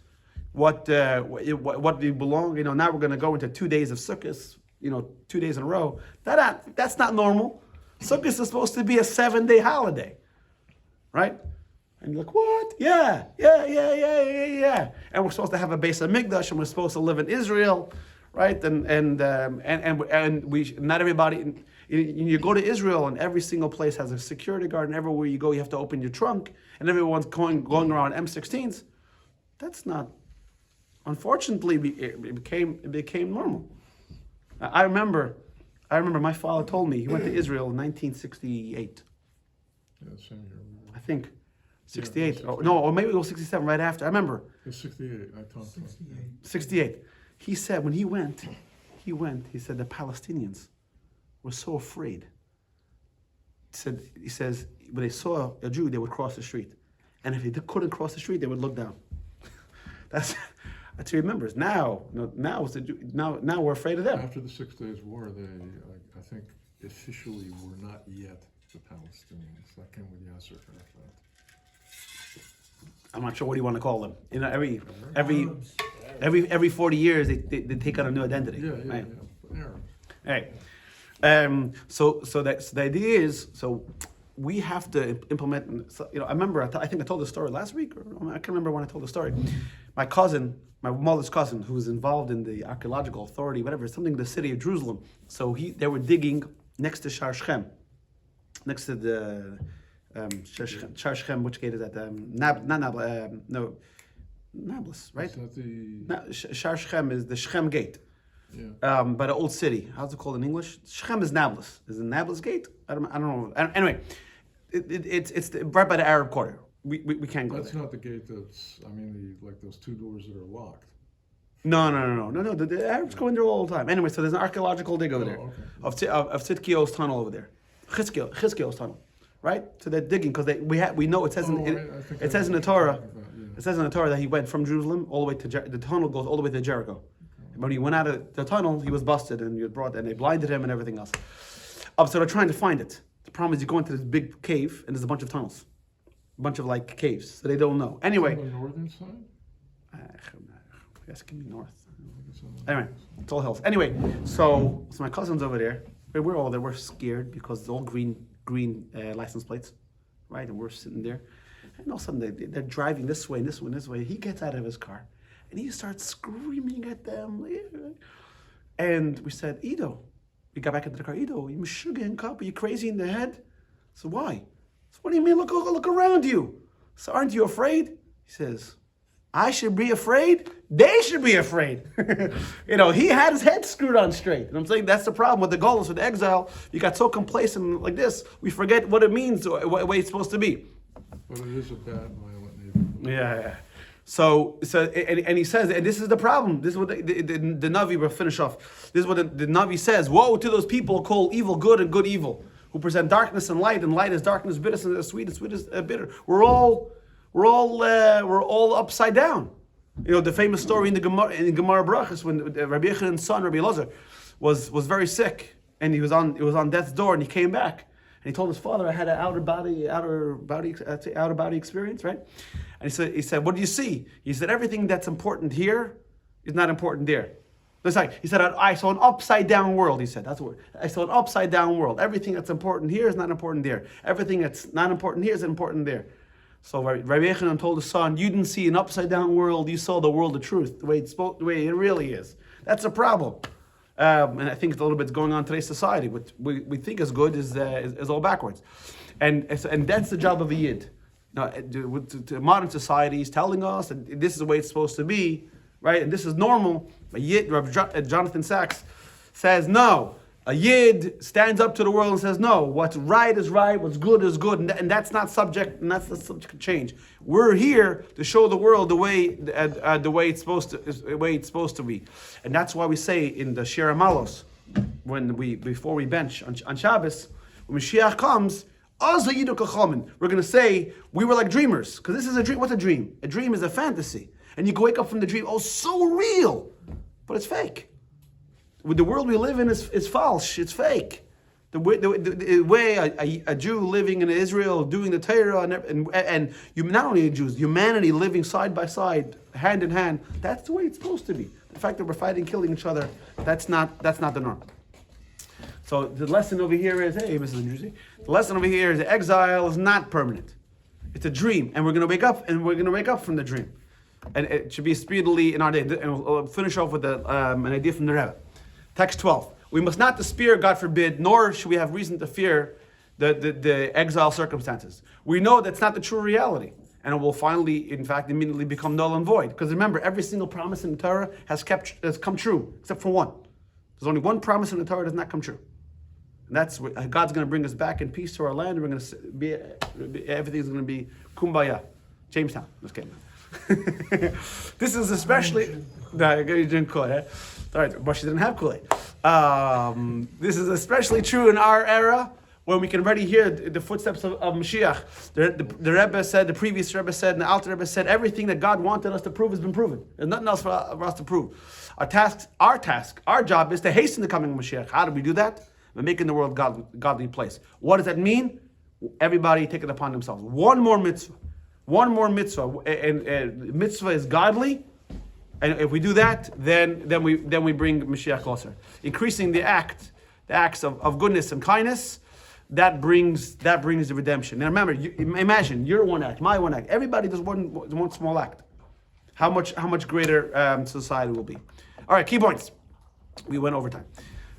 what we belong. Now we're going to go into 2 days of Sukkot, 2 days in a row. That's not normal. Sukkot is supposed to be a 7-day holiday, right? And you're like, what? Yeah. And we're supposed to have a base of Mikdash, and we're supposed to live in Israel, right? And we not everybody. You go to Israel, and every single place has a security guard, and everywhere you go, you have to open your trunk, and everyone's going around M16s. That's not. Unfortunately, it became normal. I remember my father told me he went to Israel in 1968. Yeah, same year. I think 68. Yeah, 68. Or maybe it was 67 right after. I remember. It's 68. I talked to him. 68. 68. He said when he went, he said the Palestinians were so afraid. He says when they saw a Jew, they would cross the street. And if they couldn't cross the street, they would look down. That's what he remembers. Now we're afraid of them. After the 6 Days War, they, I think, officially were not yet the Palestinians. That came with Yasser Arafat. I'm not sure what do you want to call them. Every 40 years they take on a new identity. Yeah. Right? Arabs. Right. So that's the idea is we have to implement. I remember. I think I told the story last week, or I can't remember when I told the story. My cousin, my mother's cousin, who was involved in the archaeological authority, whatever, something in the city of Jerusalem. So they were digging next to Shar Shechem, next to the Shar Shechem. Which gate is that? Nablus, right? Is that the... Shar Shechem is the Shechem gate. Yeah. By the old city. How's it called in English? Shechem is Nablus. Is it Nablus gate? I don't know. Anyway, it's right by the Arab quarter. We can't go That's there. not the gate that's, like those two doors that are locked. No. The Arabs go in there all the time. Anyway, so there's an archaeological dig over there Okay. of Tzidkiyahu's tunnel over there, Chizkiyahu's tunnel, right? So they're digging because we know it says it says in the Torah. It says in the Torah that he went from Jerusalem all the way to the tunnel goes all the way to Jericho. Okay. When he went out of the tunnel, he was busted and they blinded him and everything else. So they're trying to find it. The problem is you go into this big cave and there's a bunch of tunnels, a bunch of caves, so they don't know. Anyway. On the northern side? I guess it can be north. Anyway, it's all hills. Anyway, so my cousin's over there. We're all there. We're scared because it's all green license plates, right? And we're sitting there, and all of a sudden they're driving this way and this way and this way. He gets out of his car, And he starts screaming at them. And we said, Ido, we got back into the car, Ido, you meshuggah in cup, are you crazy in the head? So why? So what do you mean? Look around you. So aren't you afraid? He says, I should be afraid? They should be afraid. He had his head screwed on straight. And I'm saying that's the problem with the Golos, with the exile. You got so complacent like this, we forget what it means, what it's supposed to be. But it is a bad, violent neighborhood. Yeah. So and he says, and this is the problem. This is what the Navi will finish off. This is what the Navi says. Woe to those people who call evil good and good evil, who present darkness and light is darkness, bitterness and sweet is bitter. We're all upside down. The famous story in Gemara Brachas when Rabbi Yechanan's son Rabbi Elazar was very sick and he was on death's door and he came back and he told his father, I had an outer body experience, right? And he said, what do you see? He said, everything that's important here is not important there. He said, I saw an upside down world. He said, that's the word. I saw an upside down world. Everything that's important here is not important there. Everything that's not important here is important there. So Rabbi Yechanan told his son, you didn't see an upside down world, you saw the world of truth, the way it really is. That's a problem. And I think it's a little bit going on in today's society. What we think is good is all backwards. And that's the job of a Yid. Now, to modern society is telling us that this is the way it's supposed to be, right? And this is normal. A Yid, Jonathan Sachs says, no. A Yid stands up to the world and says, no, what's right is right, what's good is good, and that's not subject, and that's the subject to change. We're here to show the world the way it's supposed to be, and that's why we say in the Shir Malos, before we bench on Shabbos, when Mashiach comes, we're going to say we were like dreamers, because this is a dream. What's a dream? A dream is a fantasy, and you can wake up from the dream, oh, so real, but it's fake. The world we live in is false. It's fake. The way a Jew living in Israel doing the Torah and you, not only Jews, humanity living side by side, hand in hand. That's the way it's supposed to be. The fact that we're fighting, killing each other, that's not the norm. So the lesson over here is, hey, Mrs. Jersey, the lesson over here is exile is not permanent. It's a dream, and we're going to wake up, from the dream, and it should be speedily in our day. And we'll finish off with an idea from the Rebbe. Text 12. We must not despair, God forbid, nor should we have reason to fear the exile circumstances. We know that's not the true reality. And it will finally, in fact, immediately become null and void. Because remember, every single promise in the Torah has come true, except for one. There's only one promise in the Torah that does not come true. And that's God's going to bring us back in peace to our land. And we're going to be, everything's going to be kumbaya. Jamestown. Just kidding. This is especially... No, you didn't call it. All right, but she didn't have Kool-Aid. This is especially true in our era, when we can already hear the footsteps of Mashiach. The Rebbe said, the previous Rebbe said, and the Alter Rebbe said, everything that God wanted us to prove has been proven. There's nothing else for us to prove. Our job is to hasten the coming of Mashiach. How do we do that? By making the world godly place. What does that mean? Everybody take it upon themselves. One more mitzvah, and mitzvah is godly. And if we do that, then we bring Mashiach closer. Increasing the acts of goodness and kindness, that brings the redemption. Now remember, imagine your one act, my one act. Everybody does one small act. How much greater society will be. All right, key points. We went over time.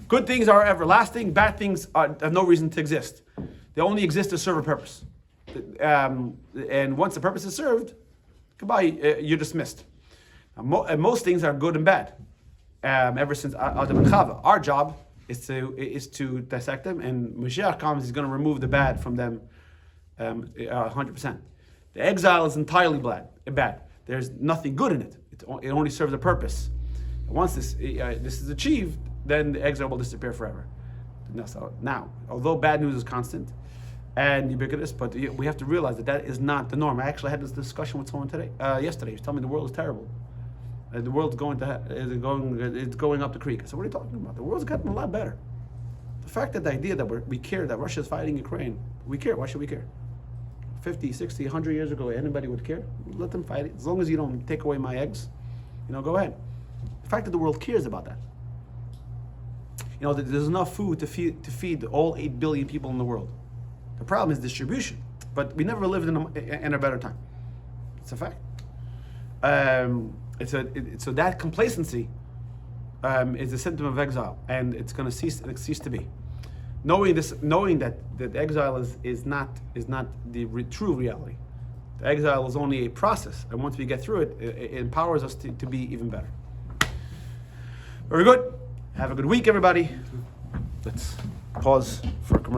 Good things are everlasting. Bad things have no reason to exist. They only exist to serve a purpose. And once the purpose is served, goodbye. You're dismissed. Most things are good and bad. Ever since Adam and Chava, our job is to dissect them, and Mashiach comes, he's going to remove the bad from them 100%. The exile is entirely bad. There's nothing good in it. It only serves a purpose. Once this is achieved, then the exile will disappear forever. Now, although bad news is constant and ubiquitous, but we have to realize that is not the norm. I actually had this discussion with someone yesterday. He was telling me the world is terrible. The world's going up the creek. I said, what are you talking about? The world's gotten a lot better. The fact that the idea that we care that Russia's fighting Ukraine, we care. Why should we care? 50, 60, 100 years ago, anybody would care. Let them fight it. As long as you don't take away my eggs, go ahead. The fact that the world cares about that. There's enough food to feed all 8 billion people in the world. The problem is distribution. But we never lived in a better time. It's a fact. So that complacency is a symptom of exile, and it's going to cease to be. Knowing that exile is not the true reality. The exile is only a process, and once we get through it, it empowers us to be even better. Very good. Have a good week, everybody. Let's pause for a commercial.